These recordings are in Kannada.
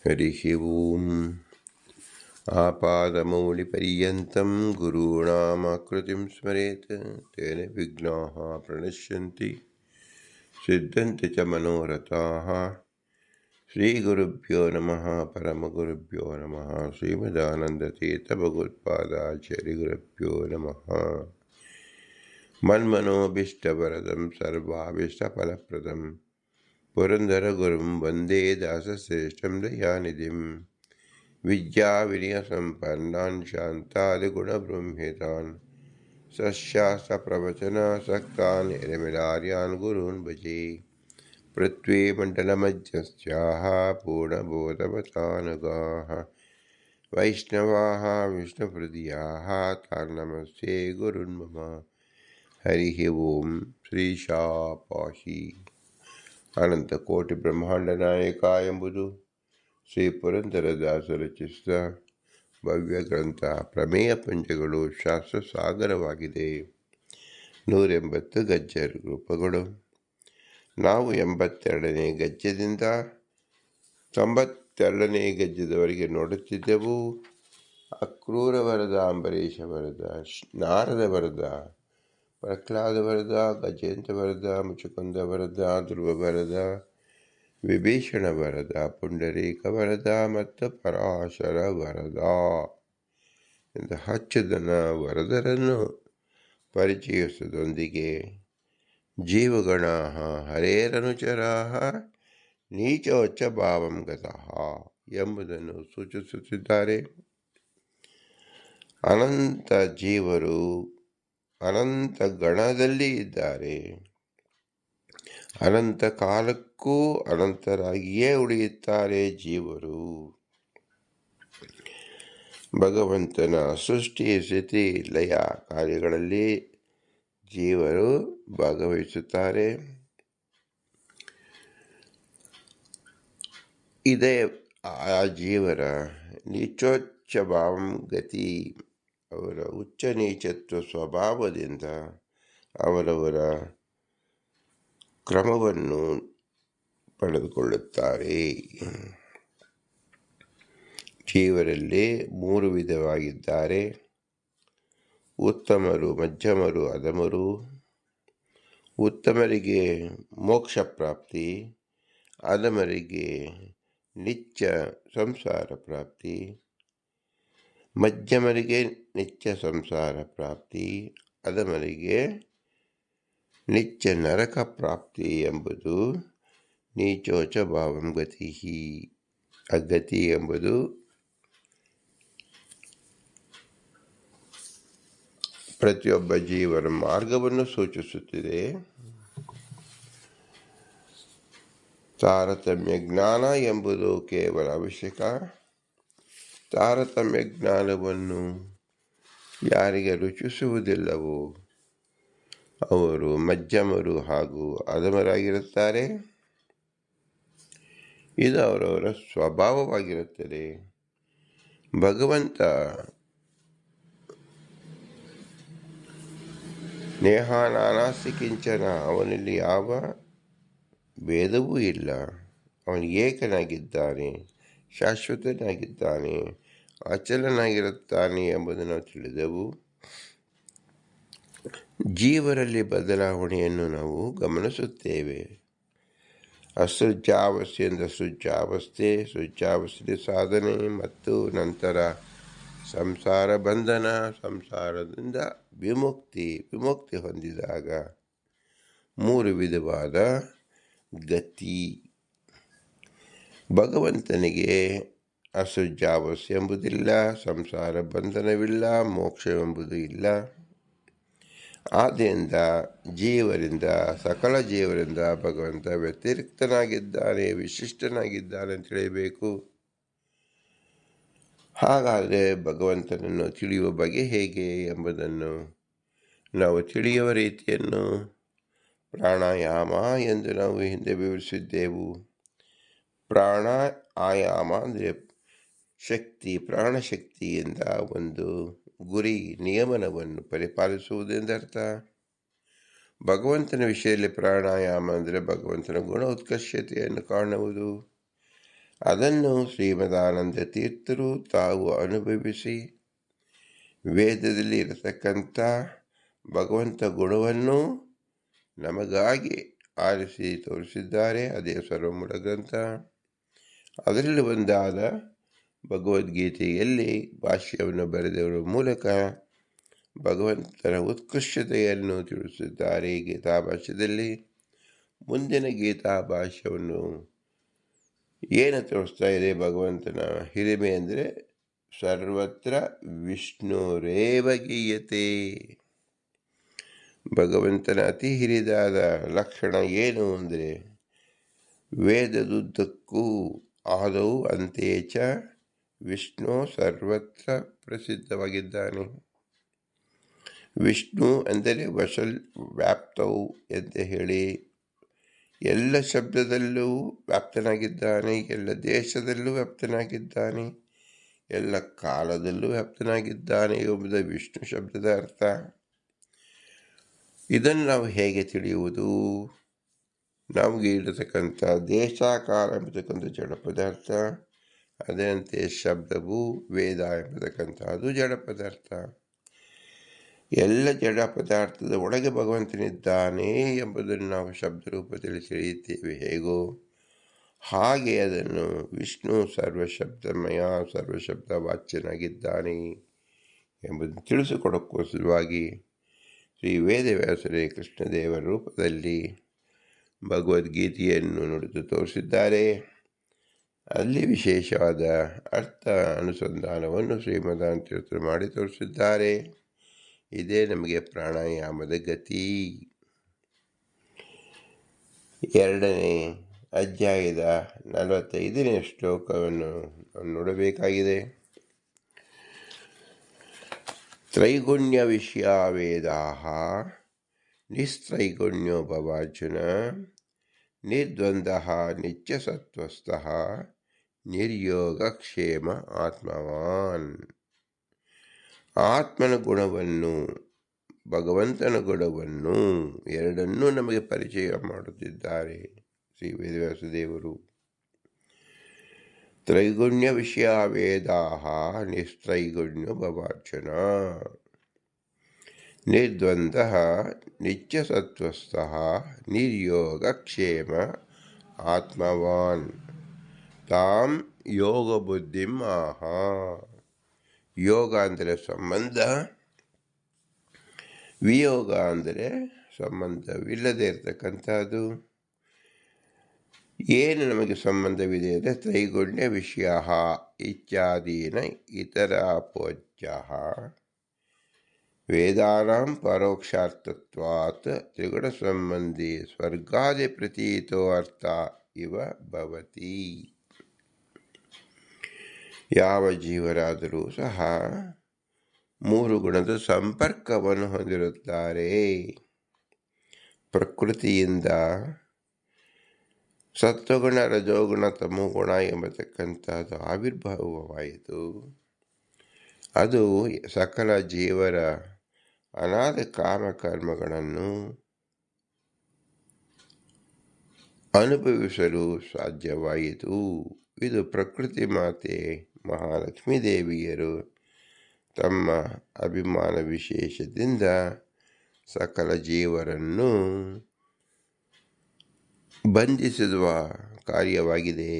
हरिः ओम् आपादमौलिपर्यन्तं गुरूणामाकृतिं स्मरेत् तेन विघ्नाः प्रणश्यन्ति सिद्धन्ति च मनोरथाः। श्रीगुरुभ्यो नमः। परमगुरुभ्यो नमः। श्रीमदानन्दतीर्थभगवत्पादाचार्यगुरुभ्यो नमः। मन्मनोभीष्टवरदं सर्वाभीष्टफलप्रदं पुरन्दरगुरुं वन्दे दासश्रेष्ठं दयानिधिम् विद्याविनयसम्पन्नान् शान्तादिगुणबृंहितान् सशास्त्रप्रवचनासक्तान् निरमिलार्यान् गुरून् भजे। पृथ्वीमण्डलमध्यस्थाः पूर्णबोधवतानुगाः वैष्णवाः विष्णुहृदयाः तान् नमस्ते गुरून् मम। हरिः ओम्। ಶ್ರೀಶಾಪಾಹಿ. ಅನಂತಕೋಟಿ ಬ್ರಹ್ಮಾಂಡ ನಾಯಕ ಎಂಬುದು ಶ್ರೀ ಪುರಂದರದಾಸರು ರಚಿಸಿದ ಭವ್ಯ ಗ್ರಂಥ. ಪ್ರಮೇಯ ಪಂಚಗಳು ಶಾಸ್ತ್ರ ಸಾಗರವಾಗಿದೆ. 180 ಗಜ್ಜೆ ರೂಪಗಳು. ನಾವು 82ನೇ ಗಜ್ಜದಿಂದ 92ನೇ ಗಜ್ಜದವರೆಗೆ ನೋಡುತ್ತಿದ್ದೆವು. ಅಕ್ರೂರ ವರದ, ಅಂಬರೀಷ ವರದ, ನಾರದ ವರದ, ಪ್ರಹ್ಲಾದ ವರದ, ಗಜೇಂದ್ರ ವರದ, ಮುಚುಕುಂದ ವರದ, ಧ್ರುವ ವರದ, ವಿಭೀಷಣ ವರದ, ಪುಂಡರೀಕ ವರದ ಮತ್ತು ಪರಾಶರ ವರದ ಎಂದು 10 ಜನ ವರದರನ್ನು ಪರಿಚಯಿಸುವುದರೊಂದಿಗೆ ಜೀವಗಣ ಹರೇರನುಚರಾ ನೀಚೋಚ್ಚ ಭಾವಂ ಗತಃ ಎಂಬುದನ್ನು ಸೂಚಿಸುತ್ತಿದ್ದಾರೆ. ಅನಂತ ಜೀವರು ಅನಂತ ಗಣದಲ್ಲಿ ಇದ್ದಾರೆ. ಅನಂತ ಕಾಲಕ್ಕೂ ಅನಂತರಾಗಿಯೇ ಉಳಿಯುತ್ತಾರೆ ಜೀವರು. ಭಗವಂತನ ಸೃಷ್ಟಿ, ಸ್ಥಿತಿ, ಲಯ ಕಾರ್ಯಗಳಲ್ಲಿ ಜೀವರು ಭಾಗವಹಿಸುತ್ತಾರೆ. ಇದೇ ಆ ಜೀವರ ನೀಚೋಚ್ಚ ಭಾವಂ ಗತಿ. ಅವರ ಉಚ್ಚ ನೀಚತ್ವ ಸ್ವಭಾವದಿಂದ ಅವರವರ ಕ್ರಮವನ್ನು ಪಡೆದುಕೊಳ್ಳುತ್ತಾರೆ. ಜೀವರಲ್ಲಿ 3 ವಿಧವಾಗಿದ್ದಾರೆ: ಉತ್ತಮರು, ಮಧ್ಯಮರು, ಅಧಮರು. ಉತ್ತಮರಿಗೆ ಮೋಕ್ಷ ಪ್ರಾಪ್ತಿ, ಅಧಮರಿಗೆ ನಿತ್ಯ ಸಂಸಾರ ಪ್ರಾಪ್ತಿ. ಮಧ್ಯಮರಿಗೆ ನಿತ್ಯ ಸಂಸಾರ ಪ್ರಾಪ್ತಿ, ಅಧಮರಿಗೆ ನಿತ್ಯ ನರಕ ಪ್ರಾಪ್ತಿ ಎಂಬುದು ನೀಚೋಚ ಭಾವಂ ಗತಿ. ಅಗತಿ ಎಂಬುದು ಪ್ರತಿಯೊಬ್ಬ ಜೀವನ ಮಾರ್ಗವನ್ನು ಸೂಚಿಸುತ್ತಿದೆ. ತಾರತಮ್ಯ ಜ್ಞಾನ ಎಂಬುದು ಕೇವಲ ಅವಶ್ಯಕ. ತಾರತಮ್ಯ ಜ್ಞಾನವನ್ನು ಯಾರಿಗೆ ರುಚಿಸುವುದಿಲ್ಲವೋ ಅವರು ಮಧ್ಯಮರು ಹಾಗೂ ಅಧಮರಾಗಿರುತ್ತಾರೆ. ಇದು ಅವರವರ ಸ್ವಭಾವವಾಗಿರುತ್ತದೆ. ಭಗವಂತ ನೇಹ ನಾನಾಸ್ತಿ ಕಿಂಚನ, ಅವನಲ್ಲಿ ಯಾವ ಭೇದವೂ ಇಲ್ಲ. ಅವನು ಏಕನಾಗಿದ್ದಾನೆ, ಶಾಶ್ವತನಾಗಿದ್ದಾನೆ, ಅಚಲನಾಗಿರುತ್ತಾನೆ ಎಂಬುದನ್ನು ತಿಳಿದೆವು. ಜೀವರಲ್ಲಿ ಬದಲಾವಣೆಯನ್ನು ನಾವು ಗಮನಿಸುತ್ತೇವೆ. ಅಸೃಜಾವಸ್ಥೆಯಿಂದ ಸೃಜಾವಸ್ಥೆ, ಸೃಜಾವಸ್ಥೆ ಸಾಧನೆ ಮತ್ತು ನಂತರ ಸಂಸಾರ ಬಂಧನ, ಸಂಸಾರದಿಂದ ವಿಮುಕ್ತಿ ಹೊಂದಿದಾಗ 3 ವಿಧವಾದ ಗತಿ. ಭಗವಂತನಿಗೆ ಅಸೃಜಾವಸ್ಥೆ ಎಂಬುದಿಲ್ಲ, ಸಂಸಾರ ಬಂಧನವಿಲ್ಲ, ಮೋಕ್ಷವೆಂಬುದು ಇಲ್ಲ. ಆದ್ದರಿಂದ ಸಕಲ ಜೀವರಿಂದ ಭಗವಂತ ವ್ಯತಿರಿಕ್ತನಾಗಿದ್ದಾನೆ, ವಿಶಿಷ್ಟನಾಗಿದ್ದಾನೆ ಅಂತ ತಿಳಿಯಬೇಕು. ಹಾಗಾದರೆ ಭಗವಂತನನ್ನು ತಿಳಿಯುವ ಬಗೆ ಹೇಗೆ ಎಂಬುದನ್ನು ನಾವು ತಿಳಿಯುವ ರೀತಿಯನ್ನು ಪ್ರಾಣಾಯಾಮ ಎಂದು ನಾವು ಹಿಂದೆ ವಿವರಿಸಿದ್ದೆವು. ಆಯಾಮ ಅಂದರೆ ಶಕ್ತಿ, ಪ್ರಾಣಶಕ್ತಿಯಿಂದ ಒಂದು ಗುರಿ ನಿಯಮನವನ್ನು ಪರಿಪಾಲಿಸುವುದೆಂದರ್ಥ. ಭಗವಂತನ ವಿಷಯದಲ್ಲಿ ಪ್ರಾಣಾಯಾಮ ಅಂದರೆ ಭಗವಂತನ ಗುಣ ಉತ್ಕರ್ಷತೆಯನ್ನು ಕಾಣುವುದು. ಅದನ್ನು ಶ್ರೀಮದಾನಂದ ತೀರ್ಥರು ತಾವು ಅನುಭವಿಸಿ ವೇದದಲ್ಲಿ ಇರತಕ್ಕಂಥ ಭಗವಂತ ಗುಣವನ್ನು ನಮಗಾಗಿ ಆರಿಸಿ ತೋರಿಸಿದ್ದಾರೆ. ಅದೇ ಸರ್ವಮೂಲ ಗ್ರಂಥ. ಅದರಲ್ಲಿ ಒಂದಾದ ಭಗವದ್ಗೀತೆಯಲ್ಲಿ ಭಾಷ್ಯವನ್ನು ಬರೆದವರ ಮೂಲಕ ಭಗವಂತನ ಉತ್ಕೃಷ್ಟತೆಯನ್ನು ತಿಳಿಸಿದ್ದಾರೆ ಗೀತಾ ಭಾಷ್ಯದಲ್ಲಿ. ಮುಂದಿನ ಗೀತಾ ಭಾಷ್ಯವನ್ನು ಏನು ತೋರಿಸ್ತಾ ಇದೆ? ಭಗವಂತನ ಹಿರಿಮೆ ಅಂದರೆ ಸರ್ವತ್ರ ವಿಷ್ಣುರೇವ ಗೀಯತೆ. ಭಗವಂತನ ಅತಿ ಹಿರಿದಾದ ಲಕ್ಷಣ ಏನು ಅಂದರೆ ವೇದದುದ್ದಕ್ಕೂ ಆದವು ಅಂತೆಯೇ ಚ ವಿಷ್ಣು ಸರ್ವತ್ರ ಪ್ರಸಿದ್ಧವಾಗಿದ್ದಾನೆ. ವಿಷ್ಣು ಅಂದರೆ ವಶಲ್ ವ್ಯಾಪ್ತವು ಅಂತ ಹೇಳಿ ಎಲ್ಲ ಶಬ್ದದಲ್ಲೂ ವ್ಯಾಪ್ತನಾಗಿದ್ದಾನೆ, ಎಲ್ಲ ದೇಶದಲ್ಲೂ ವ್ಯಾಪ್ತನಾಗಿದ್ದಾನೆ, ಎಲ್ಲ ಕಾಲದಲ್ಲೂ ವ್ಯಾಪ್ತನಾಗಿದ್ದಾನೆ ಎಂಬುದು ವಿಷ್ಣು ಶಬ್ದದ ಅರ್ಥ. ಇದನ್ನು ನಾವು ಹೇಗೆ ತಿಳಿಯುವುದು? ನಮಗೆ ಇರತಕ್ಕಂಥ ದೇಶ ಕಾಲ ಎಂಬತಕ್ಕಂಥ ಜಡ ಪದಾರ್ಥ, ಅದರಂತೆ ಶಬ್ದವು ವೇದ ಎಂಬತಕ್ಕಂಥದ್ದು ಜಡ ಪದಾರ್ಥ. ಎಲ್ಲ ಜಡ ಪದಾರ್ಥದ ಒಳಗೆ ಭಗವಂತನಿದ್ದಾನೆ ಎಂಬುದನ್ನು ನಾವು ಶಬ್ದ ರೂಪದಲ್ಲಿ ತಿಳಿಯುತ್ತೇವೆ. ಹೇಗೋ ಹಾಗೆ ಅದನ್ನು ವಿಷ್ಣು ಸರ್ವಶಬ್ದಮಯ ಸರ್ವಶಬ್ದ ವಾಚ್ಯನಾಗಿದ್ದಾನೆ ಎಂಬುದನ್ನು ತಿಳಿಸಿಕೊಡೋಕ್ಕೋಸ್ಕರವಾಗಿ ಶ್ರೀ ವೇದವ್ಯಾಸರೇ ಕೃಷ್ಣದೇವರ ರೂಪದಲ್ಲಿ ಭಗವದ್ಗೀತೆಯನ್ನು ನುಡಿದು ತೋರಿಸಿದ್ದಾರೆ. ಅಲ್ಲಿ ವಿಶೇಷವಾದ ಅರ್ಥ ಅನುಸಂಧಾನವನ್ನು ಶ್ರೀಮದಾನಂದ ಮಾಡಿ ತೋರಿಸಿದ್ದಾರೆ. ಇದೇ ನಮಗೆ ಪ್ರಾಣಾಯಾಮದ ಗತಿ. 2ನೇ ಅಧ್ಯಾಯದ 45ನೇ ಶ್ಲೋಕವನ್ನು ನೋಡಬೇಕಾಗಿದೆ. ತ್ರೈಗುಣ್ಯ ವಿಷಯ ವೇದಾಃ ನಿಸ್ತ್ರೈಗುಣ್ಯೋ ಭವಾರ್ಜುನ ನಿರ್ದ್ವಂದ್ವಃ ನಿತ್ಯಸತ್ವಸ್ಥಃ ನಿರ್ಯೋಗಕ್ಷೇಮ ಆತ್ಮವಾನ್. ಆತ್ಮನ ಗುಣವನ್ನು ಭಗವಂತನ ಗುಣವನ್ನು ಎರಡನ್ನೂ ನಮಗೆ ಪರಿಚಯ ಮಾಡುತ್ತಿದ್ದಾರೆ ಶ್ರೀ ವೇದವ್ಯಾಸದೇವರು. ತ್ರೈಗುಣ್ಯ ವಿಷಯ ವೇದಾಃ ನಿಸ್ತ್ರೈಗುಣ್ಯೋ ಭವಾರ್ಜುನ ನಿರ್ದ್ವಂದ್ವಃ ನಿತ್ಯಸತ್ವಸ್ಥಃ ನಿರ್ಯೋಗಕ್ಷೇಮ ಆತ್ಮವಾನ್ ತಾಂ ಯೋಗ ಬುದ್ಧಿಂ ಆಹ. ಯೋಗ ಅಂದರೆ ಸಂಬಂಧ, ವಿಯೋಗ ಅಂದರೆ ಸಂಬಂಧವಿಲ್ಲದೆ ಇರತಕ್ಕಂಥದ್ದು. ಏನು ನಮಗೆ ಸಂಬಂಧವಿದೆ ಅಂದರೆ ತ್ರೈಗುಣ್ಯ ವಿಷಯ ಇತ್ಯಾದೀನ ಇತರ ಅಪೋಚ್ಯ ವೇದಾನಾಂ ಪರೋಕ್ಷಾರ್ಥತ್ವಾತ್ ತ್ರಿಗುಣ ಸಂಬಂಧಿ ಸ್ವರ್ಗಾದಿ ಪ್ರತೀತೋ ಅರ್ಥ ಇವ ಭವತಿ. ಯಾವ ಜೀವರಾದರೂ ಸಹ 3 ಗುಣದ ಸಂಪರ್ಕವನ್ನು ಹೊಂದಿರುತ್ತಾರೆ. ಪ್ರಕೃತಿಯಿಂದ ಸತ್ವಗುಣ ರಜೋಗುಣ ತಮೋಗುಣ ಎಂಬತಕ್ಕಂಥದ್ದು ಆವಿರ್ಭಾವವಾಯಿತು. ಅದು ಸಕಲ ಜೀವರ ಅನಾದಿ ಕಾಮಕರ್ಮಗಳನ್ನು ಅನುಭವಿಸಲು ಸಾಧ್ಯವಾಯಿತು. ಇದು ಪ್ರಕೃತಿ ಮಾತೆ ಮಹಾಲಕ್ಷ್ಮೀ ದೇವಿಯರು ತಮ್ಮ ಅಭಿಮಾನ ವಿಶೇಷದಿಂದ ಸಕಲ ಜೀವರನ್ನು ಬಂಧಿಸುವ ಕಾರ್ಯವಾಗಿದೆ.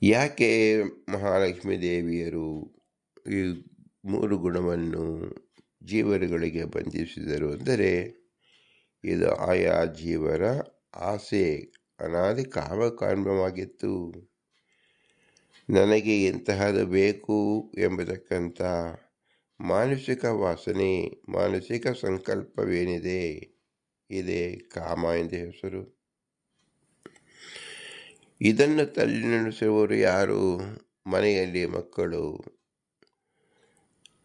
ಯಾಕೆ ಮಹಾಲಕ್ಷ್ಮೀ ದೇವಿಯರು ಈ 3 ಗುಣವನ್ನು ಜೀವರುಗಳಿಗೆ ಬಂಧಿಸಿದರು ಅಂದರೆ ಇದು ಆಯಾ ಜೀವರ ಆಸೆ ಅನಾದಿ ಕಾಮಕರ್ಮವಾಗಿತ್ತು. ನನಗೆ ಇಂತಹದ್ದು ಬೇಕು ಎಂಬತಕ್ಕಂಥ ಮಾನಸಿಕ ವಾಸನೆ, ಮಾನಸಿಕ ಸಂಕಲ್ಪವೇನಿದೆ ಇದೇ ಕಾಮ ಎಂದು ಹೆಸರು. ಇದನ್ನು ತಳ್ಳಿ ನಡೆಸುವವರು ಯಾರು? ಮನೆಯಲ್ಲಿ ಮಕ್ಕಳು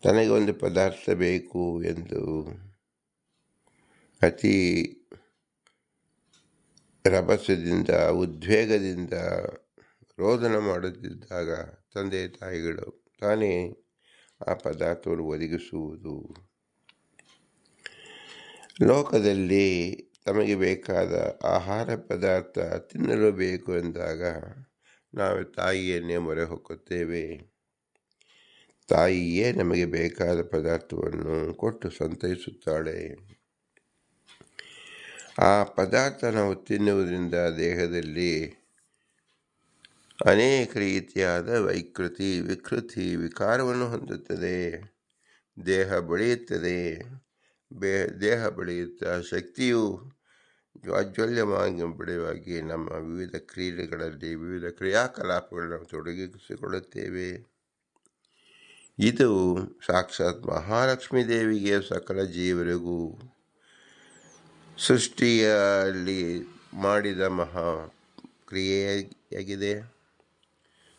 ತನಗೆ ಒಂದು ಪದಾರ್ಥ ಬೇಕು ಎಂದು ಅತಿ ರಭಸದಿಂದ ಉದ್ವೇಗದಿಂದ ರೋದನ ಮಾಡುತ್ತಿದ್ದಾಗ ತಂದೆ ತಾಯಿಗಳು ತಾನೇ ಆ ಪದಾರ್ಥವನ್ನು ಒದಗಿಸುವುದು. ಲೋಕದಲ್ಲಿ ತಮಗೆ ಬೇಕಾದ ಆಹಾರ ಪದಾರ್ಥ ತಿನ್ನಲು ಬೇಕು ಎಂದಾಗ ನಾವು ತಾಯಿಯನ್ನೇ ಮೊರೆ ಹೊಕ್ಕುತ್ತೇವೆ. ತಾಯಿಯೇ ನಮಗೆ ಬೇಕಾದ ಪದಾರ್ಥವನ್ನು ಕೊಟ್ಟು ಸಂತೈಸುತ್ತಾಳೆ. ಆ ಪದಾರ್ಥ ನಾವು ತಿನ್ನುವುದರಿಂದ ದೇಹದಲ್ಲಿ ಅನೇಕ ರೀತಿಯಾದ ವೈಕೃತಿ, ವಿಕೃತಿ, ವಿಕಾರವನ್ನು ಹೊಂದುತ್ತದೆ. ದೇಹ ಬೆಳೆಯುತ್ತದೆ. ದೇಹ ಬೆಳೆಯುತ್ತಾ ಶಕ್ತಿಯು ಜಾಜ್ವಲ್ಯವಾಗಿ ನಮ್ಮ ವಿವಿಧ ಕ್ರೀಡೆಗಳಲ್ಲಿ, ವಿವಿಧ ಕ್ರಿಯಾಕಲಾಪಗಳನ್ನು ತೊಡಗಿಸಿಕೊಳ್ಳುತ್ತೇವೆ. ಇದು ಸಾಕ್ಷಾತ್ ಮಹಾಲಕ್ಷ್ಮೀ ದೇವಿಗೆ ಸಕಲ ಜೀವರಿಗೂ ಸೃಷ್ಟಿಯಲ್ಲಿ ಮಾಡಿದ ಮಹಾ ಕ್ರಿಯೆಯಾಗಿದೆ.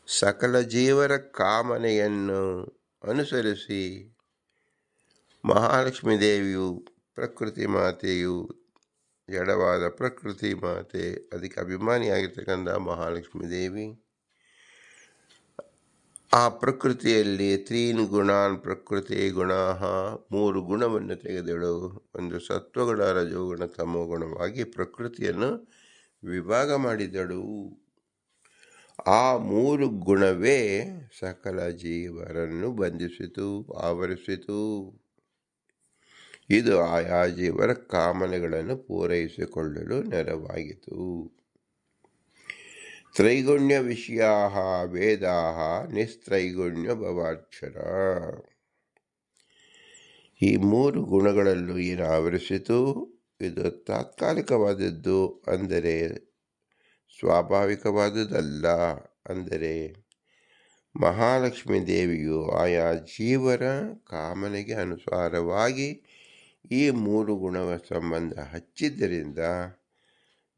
ಸಕಲ ಜೀವರ ಕಾಮನೆಯನ್ನು ಅನುಸರಿಸಿ ಮಹಾಲಕ್ಷ್ಮೀ ದೇವಿಯು ಪ್ರಕೃತಿ ಮಾತೆಯು ಜಡವಾದ ಪ್ರಕೃತಿ ಮಾತೆ, ಅದಕ್ಕೆ ಅಭಿಮಾನಿಯಾಗಿರ್ತಕ್ಕಂಥ ಮಹಾಲಕ್ಷ್ಮೀ ದೇವಿ ಆ ಪ್ರಕೃತಿಯಲ್ಲಿ ತ್ರೀನ್ ಗುಣಾನ್ ಪ್ರಕೃತಿ ಗುಣಾಹ, 3 ಗುಣವನ್ನು ತೆಗೆದಳು. ಒಂದು ಸತ್ವಗುಣ, ರಜೋಗುಣ, ತಮೋಗುಣವಾಗಿ ಪ್ರಕೃತಿಯನ್ನು ವಿಭಾಗ ಮಾಡಿದಳು. ಆ 3 ಗುಣವೇ ಸಕಲ ಜೀವರನ್ನು ಬಂಧಿಸಿತು, ಆವರಿಸಿತು. ಇದು ಆಯಾ ಜೀವರ ಕಾಮನೆಗಳನ್ನು ಪೂರೈಸಿಕೊಳ್ಳಲು ನೆರವಾಯಿತು. ತ್ರೈಗುಣ್ಯ ವಿಷಯಾ ವೇದಾ ನಿಸ್ತ್ರೈಗುಣ್ಯ ಭವಾಕ್ಷರ. ಈ 3 ಗುಣಗಳಲ್ಲೂ ಏನು ಆವರಿಸಿತು? ಇದು ತಾತ್ಕಾಲಿಕವಾದದ್ದು, ಅಂದರೆ ಸ್ವಾಭಾವಿಕವಾದುದಲ್ಲ. ಅಂದರೆ ಮಹಾಲಕ್ಷ್ಮೀ ದೇವಿಯು ಆಯಾ ಜೀವರ ಕಾಮನೆಗೆ ಅನುಸಾರವಾಗಿ ಈ 3 ಗುಣವ ಸಂಬಂಧ ಹಚ್ಚಿದ್ದರಿಂದ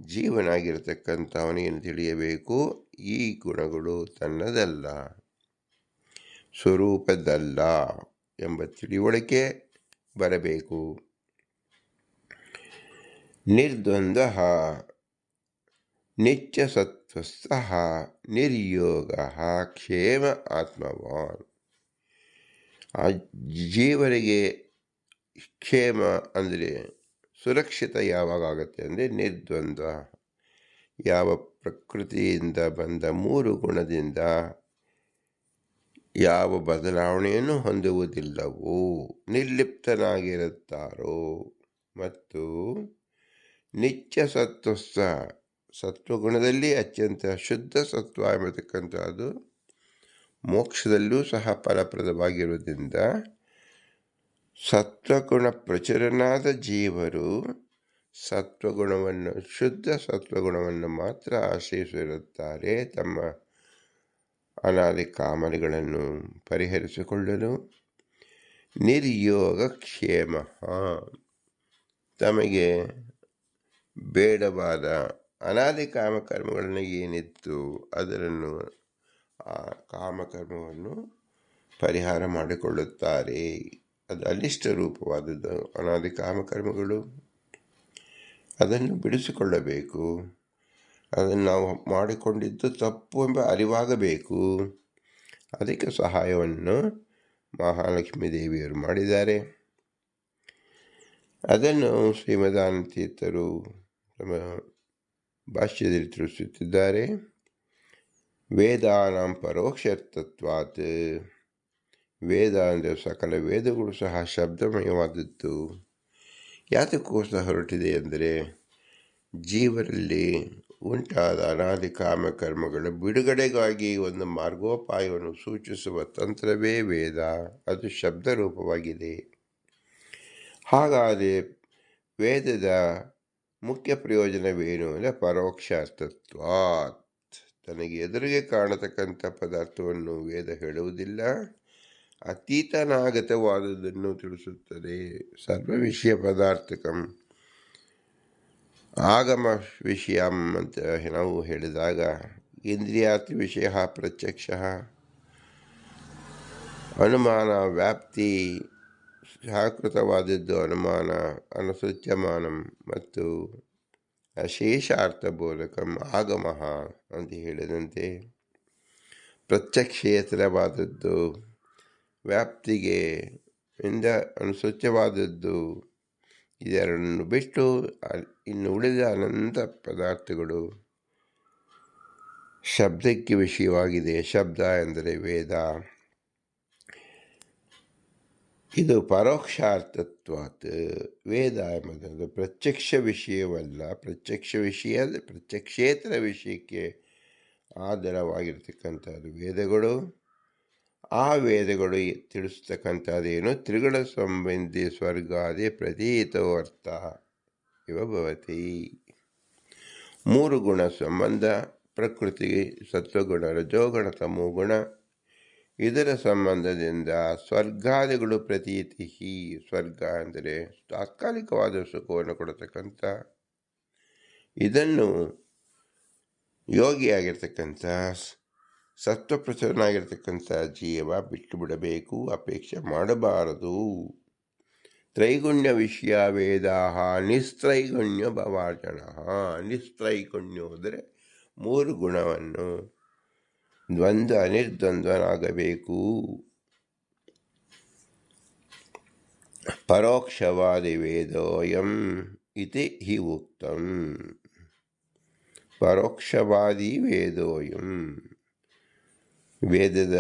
ಜೀವನಾಗಿರತಕ್ಕಂಥವನೇನು ತಿಳಿಯಬೇಕು? ಈ ಗುಣಗಳು ತನ್ನದಲ್ಲ, ಸ್ವರೂಪದಲ್ಲ ಎಂಬ ತಿಳಿವಳಿಕೆ ಬರಬೇಕು. ನಿರ್ದ್ವಂದ್ವ ನಿತ್ಯ ಸತ್ವಸ್ಥಃ ನಿರ್ಯೋಗ ಕ್ಷೇಮ ಆತ್ಮವಾನ್. ಆ ಜೀವರಿಗೆ ಕ್ಷೇಮ ಅಂದರೆ ಸುರಕ್ಷಿತ ಯಾವಾಗ ಆಗುತ್ತೆ ಅಂದರೆ ನಿರ್ದ್ವಂದ್ವ, ಯಾವ ಪ್ರಕೃತಿಯಿಂದ ಬಂದ 3 ಗುಣದಿಂದ ಯಾವ ಬದಲಾವಣೆಯನ್ನು ಹೊಂದುವುದಿಲ್ಲವೋ, ನಿರ್ಲಿಪ್ತನಾಗಿರುತ್ತಾರೋ ಮತ್ತು ನಿತ್ಯ ಸತ್ವಸ್ಥ, ಸತ್ವಗುಣದಲ್ಲಿ ಅತ್ಯಂತ ಶುದ್ಧ ಸತ್ವ ಎಂಬತಕ್ಕಂಥದ್ದು ಮೋಕ್ಷದಲ್ಲೂ ಸಹ ಫಲಪ್ರದವಾಗಿರುವುದರಿಂದ ಸತ್ವಗುಣ ಪ್ರಚುರನಾದ ಜೀವರು ಸತ್ವಗುಣವನ್ನು, ಶುದ್ಧ ಸತ್ವಗುಣವನ್ನು ಮಾತ್ರ ಆಶ್ರಯಿಸಿರುತ್ತಾರೆ ತಮ್ಮ ಅನಾದಿ ಕಾಮನೆಗಳನ್ನು ಪರಿಹರಿಸಿಕೊಳ್ಳಲು. ನಿರ್ಯೋಗ ಕ್ಷೇಮ, ತಮಗೆ ಬೇಡವಾದ ಅನಾದಿ ಕಾಮಕರ್ಮಗಳನ್ನು ಏನಿತ್ತು ಅದನ್ನು, ಆ ಕಾಮಕರ್ಮವನ್ನು ಪರಿಹಾರ ಮಾಡಿಕೊಳ್ಳುತ್ತಾರೆ. ಅದು ಅನಿಷ್ಟ ರೂಪವಾದದ್ದು ಅನಾದಿ ಕಾಮಕರ್ಮಗಳು. ಅದನ್ನು ಬಿಡಿಸಿಕೊಳ್ಳಬೇಕು. ಅದನ್ನು ನಾವು ಮಾಡಿಕೊಂಡಿದ್ದು ತಪ್ಪು ಎಂಬ ಅರಿವಾಗಬೇಕು. ಅದಕ್ಕೆ ಸಹಾಯವನ್ನು ಮಹಾಲಕ್ಷ್ಮೀ ದೇವಿಯರು ಮಾಡಿದ್ದಾರೆ. ಅದನ್ನು ಶ್ರೀಮದಾನಂದ ತೀರ್ಥರು ತಮ್ಮ ಭಾಷ್ಯದಲ್ಲಿ ತಿಳಿಸುತ್ತಿದ್ದಾರೆ. ವೇದಾನಾಂ ಪರೋಕ್ಷತತ್ವಾತ್, ವೇದ ಅಂದರೆ ಸಕಲ ವೇದಗಳು ಸಹ ಶಬ್ದಮಯವಾದದ್ದು. ಯಾತಕ್ಕೋಸ್ಕರ ಹೊರಟಿದೆ ಅಂದರೆ ಜೀವರಲ್ಲಿ ಉಂಟಾದ ಅನಾದಿ ಕಾಮಕರ್ಮಗಳ ಬಿಡುಗಡೆಗಾಗಿ ಒಂದು ಮಾರ್ಗೋಪಾಯವನ್ನು ಸೂಚಿಸುವ ತಂತ್ರವೇ ವೇದ. ಅದು ಶಬ್ದ ರೂಪವಾಗಿದೆ. ಹಾಗಾದರೆ ವೇದದ ಮುಖ್ಯ ಪ್ರಯೋಜನವೇನು ಅಂದರೆ ಪರೋಕ್ಷಾರ್ಥತ್ವಾತ್, ತನಗೆ ಎದುರಿಗೆ ಕಾಣತಕ್ಕಂಥ ಪದಾರ್ಥವನ್ನು ವೇದ ಹೇಳುವುದಿಲ್ಲ, ಅತೀತನಾಗತವಾದುದನ್ನು ತಿಳಿಸುತ್ತದೆ. ಸರ್ವ ವಿಷಯ ಪದಾರ್ಥಕಂ ಆಗಮ ವಿಷಯಂ ಅಂತ ನಾವು ಹೇಳಿದಾಗ ಇಂದ್ರಿಯಾರ್ಥ ವಿಷಯ ಪ್ರತ್ಯಕ್ಷ, ಅನುಮಾನ ವ್ಯಾಪ್ತಿ ಸಹಕೃತವಾದದ್ದು ಅನುಮಾನ, ಅನುಸೂಚ್ಯಮಾನಂ ಮತ್ತು ಅಶೇಷಾರ್ಥಬೋಧಕಂ ಆಗಮ ಅಂತ ಹೇಳಿದಂತೆ ಪ್ರತ್ಯಕ್ಷೇತರವಾದದ್ದು, ವ್ಯಾಪ್ತಿಗೆ ಇಂದ ಅನುಸೂಚ್ಯವಾದದ್ದು, ಇದೆರಡನ್ನು ಬಿಟ್ಟು ಇನ್ನು ಉಳಿದ ಅನಂತ ಪದಾರ್ಥಗಳು ಶಬ್ದಕ್ಕೆ ವಿಷಯವಾಗಿದೆ. ಶಬ್ದ ಎಂದರೆ ವೇದ. ಇದು ಪರೋಕ್ಷಾರ್ಥತ್ವಾತ್. ವೇದ ಎಂಬುದು ಪ್ರತ್ಯಕ್ಷ ವಿಷಯವಲ್ಲ. ಪ್ರತ್ಯಕ್ಷೇತರ ವಿಷಯಕ್ಕೆ ಆಧಾರವಾಗಿರ್ತಕ್ಕಂಥದ್ದು ವೇದಗಳು. ಆ ವೇದಗಳು ತಿಳಿಸ್ತಕ್ಕಂಥದ್ದೇನು? ತ್ರಿಗುಣ ಸಂಬಂಧಿ ಸ್ವರ್ಗಾದಿ ಪ್ರತೀತೋ ಅರ್ಥ ಇವ ಭವತಿ. 3 ಗುಣ ಸಂಬಂಧ, ಪ್ರಕೃತಿ, ಸತ್ವಗುಣ, ರಜೋಗುಣ, ತಮೋಗುಣ, ಇದರ ಸಂಬಂಧದಿಂದ ಸ್ವರ್ಗಾದಿಗಳು ಪ್ರತೀತಿ. ಸ್ವರ್ಗ ಅಂದರೆ ತಾತ್ಕಾಲಿಕವಾದ ಸುಖವನ್ನು ಕೊಡತಕ್ಕಂಥ, ಇದನ್ನು ಯೋಗಿಯಾಗಿರ್ತಕ್ಕಂಥ ಸತ್ವಪ್ರಸವನಾಗಿರ್ತಕ್ಕಂಥ ಜೀವ ಬಿಟ್ಟು ಬಿಡಬೇಕು, ಅಪೇಕ್ಷೆ ಮಾಡಬಾರದು. ತ್ರೈಗುಣ್ಯ ವಿಷಯ ವೇದಾ ನಿಸ್ತ್ರೈಗುಣ್ಯ ಭವಾರ್ಜನ. ನಿಸ್ತ್ರೈಗುಣ್ಯ ಅಂದರೆ 3 ಗುಣವನ್ನು ದ್ವಂದ್ವ ಅನಿರ್ದ್ವಂದ್ವನಾಗಬೇಕು. ಪರೋಕ್ಷವಾದಿ ವೇದೋಯಂ ಇತಿ ಹಿ ಉಕ್ತಂ. ಪರೋಕ್ಷವಾದಿ ವೇದೋಯಂ, ವೇದದ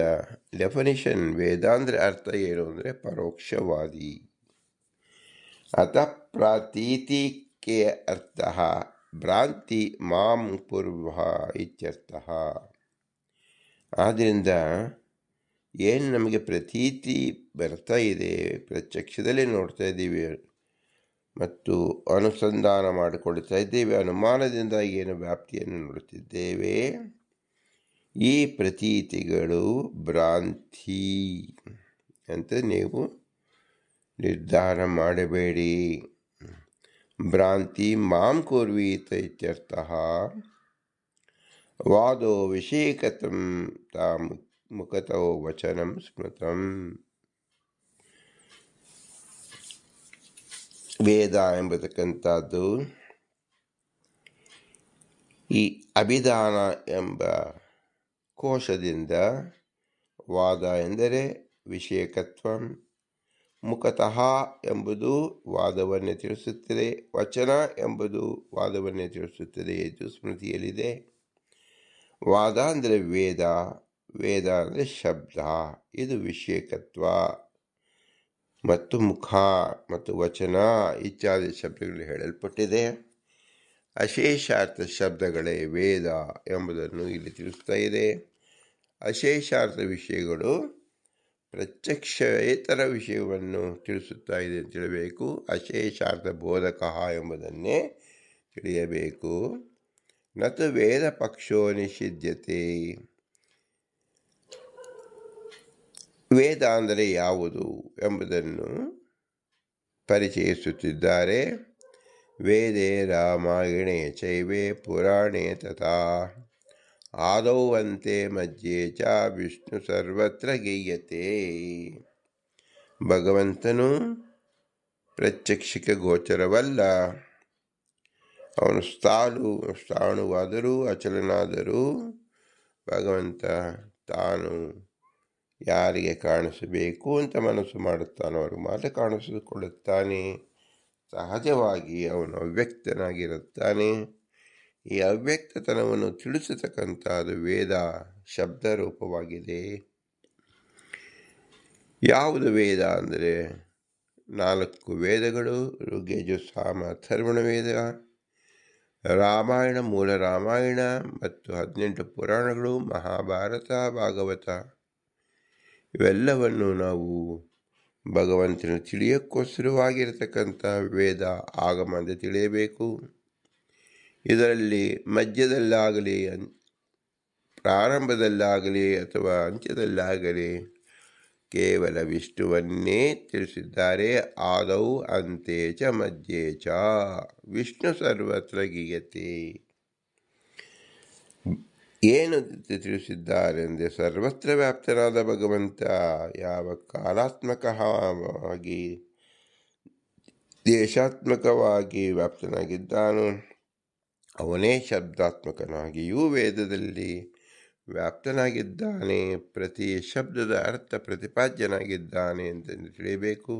ಡೆಫಿನಿಷನ್, ವೇದ ಅಂದರೆ ಅರ್ಥ ಏನು ಅಂದರೆ ಪರೋಕ್ಷವಾದಿ. ಅತಃ ಪ್ರಾತೀತಿಕೆ ಅರ್ಥ ಭ್ರಾಂತಿ ಮಾಂ ಪೂರ್ವ ಇತ್ಯರ್ಥ. ಆದ್ದರಿಂದ ಏನು ನಮಗೆ ಪ್ರತೀತಿ ಬರ್ತಾ ಇದೆ, ಪ್ರತ್ಯಕ್ಷದಲ್ಲಿ ನೋಡ್ತಾ ಇದ್ದೀವಿ ಮತ್ತು ಅನುಸಂಧಾನ ಮಾಡಿಕೊಳ್ತಾ ಇದ್ದೇವೆ, ಅನುಮಾನದಿಂದ ಏನು ವ್ಯಾಪ್ತಿಯನ್ನು ನೋಡುತ್ತಿದ್ದೇವೆ, ಈ ಪ್ರತೀತಿಗಳು ಭ್ರಾಂತಿ ಅಂತ ನೀವು ನಿರ್ಧಾರ ಮಾಡಬೇಡಿ. ಭ್ರಾಂತಿ ಮಾಂ ಕುರ್ವೀತ ಇತ್ಯರ್ಥ. ವಾದೋ ವಿಷೇಕತಂ ತಾ ಮುಖತೋ ವಚನಂ ಸ್ಮೃತಂ. ವೇದ ಎಂಬತಕ್ಕಂಥದ್ದು ಈ ಅಭಿಧಾನ ಎಂಬ ಕೋಶದಿಂದ, ವಾದ ಎಂದರೆ ವಿಷಯಕತ್ವ, ಮುಖತಃ ಎಂಬುದು ವಾದವನ್ನೇ ತಿಳಿಸುತ್ತದೆ, ವಚನ ಎಂಬುದು ವಾದವನ್ನೇ ತಿಳಿಸುತ್ತದೆ. ಇದು ಸ್ಮೃತಿಯಲ್ಲಿದೆ. ವಾದ ಅಂದರೆ ವೇದ, ವೇದ ಅಂದರೆ ಶಬ್ದ, ಇದು ವಿಷಯಕತ್ವ, ಮತ್ತು ಮುಖ ಮತ್ತು ವಚನ ಇತ್ಯಾದಿ ಶಬ್ದಗಳು ಹೇಳಲ್ಪಟ್ಟಿದೆ. ಅಶೇಷಾರ್ಥ ಶಬ್ದಗಳೇ ವೇದ ಎಂಬುದನ್ನು ಇಲ್ಲಿ ಇದೆ. ಅಶೇಷಾರ್ಥ ವಿಷಯಗಳು ಪ್ರತ್ಯಕ್ಷೇತರ ವಿಷಯವನ್ನು ತಿಳಿಸುತ್ತಾ ಇದೆ ಅಂತ ತಿಳಿಯಬೇಕು. ಅಶೇಷಾರ್ಥ ಬೋಧಕ ಎಂಬುದನ್ನೇ ತಿಳಿಯಬೇಕು. ನತು ವೇದ ಪಕ್ಷೋ ನಿಷಿದ್ಯತೆ. ವೇದ ಅಂದರೆ ಯಾವುದು ಎಂಬುದನ್ನು ಪರಿಚಯಿಸುತ್ತಿದ್ದಾರೆ. ವೇದೇ ರಾಮಾಯಣೇ ಚೈವೇ ಪುರಾಣೇ ತಥಾ ಆದೌ ಅಂತೆ ಮಧ್ಯೆ ಚ ವಿಷ್ಣು ಸರ್ವತ್ರ ಗೀಯತೆ. ಭಗವಂತನು ಪ್ರತ್ಯಕ್ಷಕ್ಕೆ ಗೋಚರವಲ್ಲ. ಅವನು ಸ್ಥಾಣುವಾದರೂ ಅಚಲನಾದರೂ ಭಗವಂತ ತಾನು ಯಾರಿಗೆ ಕಾಣಿಸಬೇಕು ಅಂತ ಮನಸ್ಸು ಮಾಡುತ್ತಾನೋ ಅವ್ರಿಗೆ ಮಾತ್ರ ಕಾಣಿಸಿಕೊಳ್ಳುತ್ತಾನೆ. ಸಹಜವಾಗಿ ಅವನು ಅವ್ಯಕ್ತನಾಗಿರುತ್ತಾನೆ. ಈ ಅವ್ಯಕ್ತತನವನ್ನು ತಿಳಿಸತಕ್ಕಂಥದ್ದು ವೇದ ಶಬ್ದ ರೂಪವಾಗಿದೆ. ಯಾವುದು ವೇದ ಅಂದರೆ 4 ವೇದಗಳು: ಋಗ್ಯಜು ಸಾಮ ಅಥರ್ವಣ ವೇದ, ರಾಮಾಯಣ, ಮೂಲ ರಾಮಾಯಣ ಮತ್ತು 18 ಪುರಾಣಗಳು, ಮಹಾಭಾರತ, ಭಾಗವತ. ಇವೆಲ್ಲವನ್ನು ನಾವು ಭಗವಂತನ ತಿಳಿಯೋಕ್ಕೋಸ್ಕರವಾಗಿರತಕ್ಕಂಥ ವೇದ ಆಗಮ ಅಂತ ತಿಳಿಯಬೇಕು. ಇದರಲ್ಲಿ ಮಧ್ಯದಲ್ಲಾಗಲಿ ಪ್ರಾರಂಭದಲ್ಲಾಗಲಿ ಅಥವಾ ಅಂತ್ಯದಲ್ಲಾಗಲಿ ಕೇವಲ ವಿಷ್ಣುವನ್ನೇ ತಿಳಿಸಿದ್ದಾರೆ. ಆದೌ ಅಂತೆ ಚ ಮಧ್ಯೆ ಚ ವಿಷ್ಣು ಸರ್ವತ್ರ ಗೀಯತೆ. ಏನು ತಿಳಿಸಿದ್ದಾರೆ ಅಂದರೆ ಸರ್ವತ್ರ ವ್ಯಾಪ್ತನಾದ ಭಗವಂತ ಯಾವ ಕಾಲಾತ್ಮಕವಾಗಿ ದೇಶಾತ್ಮಕವಾಗಿ ವ್ಯಾಪ್ತನಾಗಿದ್ದಾನೋ ಅವನೇ ಶಬ್ದಾತ್ಮಕನಾಗಿಯೂ ವೇದದಲ್ಲಿ ವ್ಯಾಪ್ತನಾಗಿದ್ದಾನೆ. ಪ್ರತಿ ಶಬ್ದದ ಅರ್ಥ ಪ್ರತಿಪಾದ್ಯನಾಗಿದ್ದಾನೆ ಅಂತಂದು ತಿಳಿಯಬೇಕು.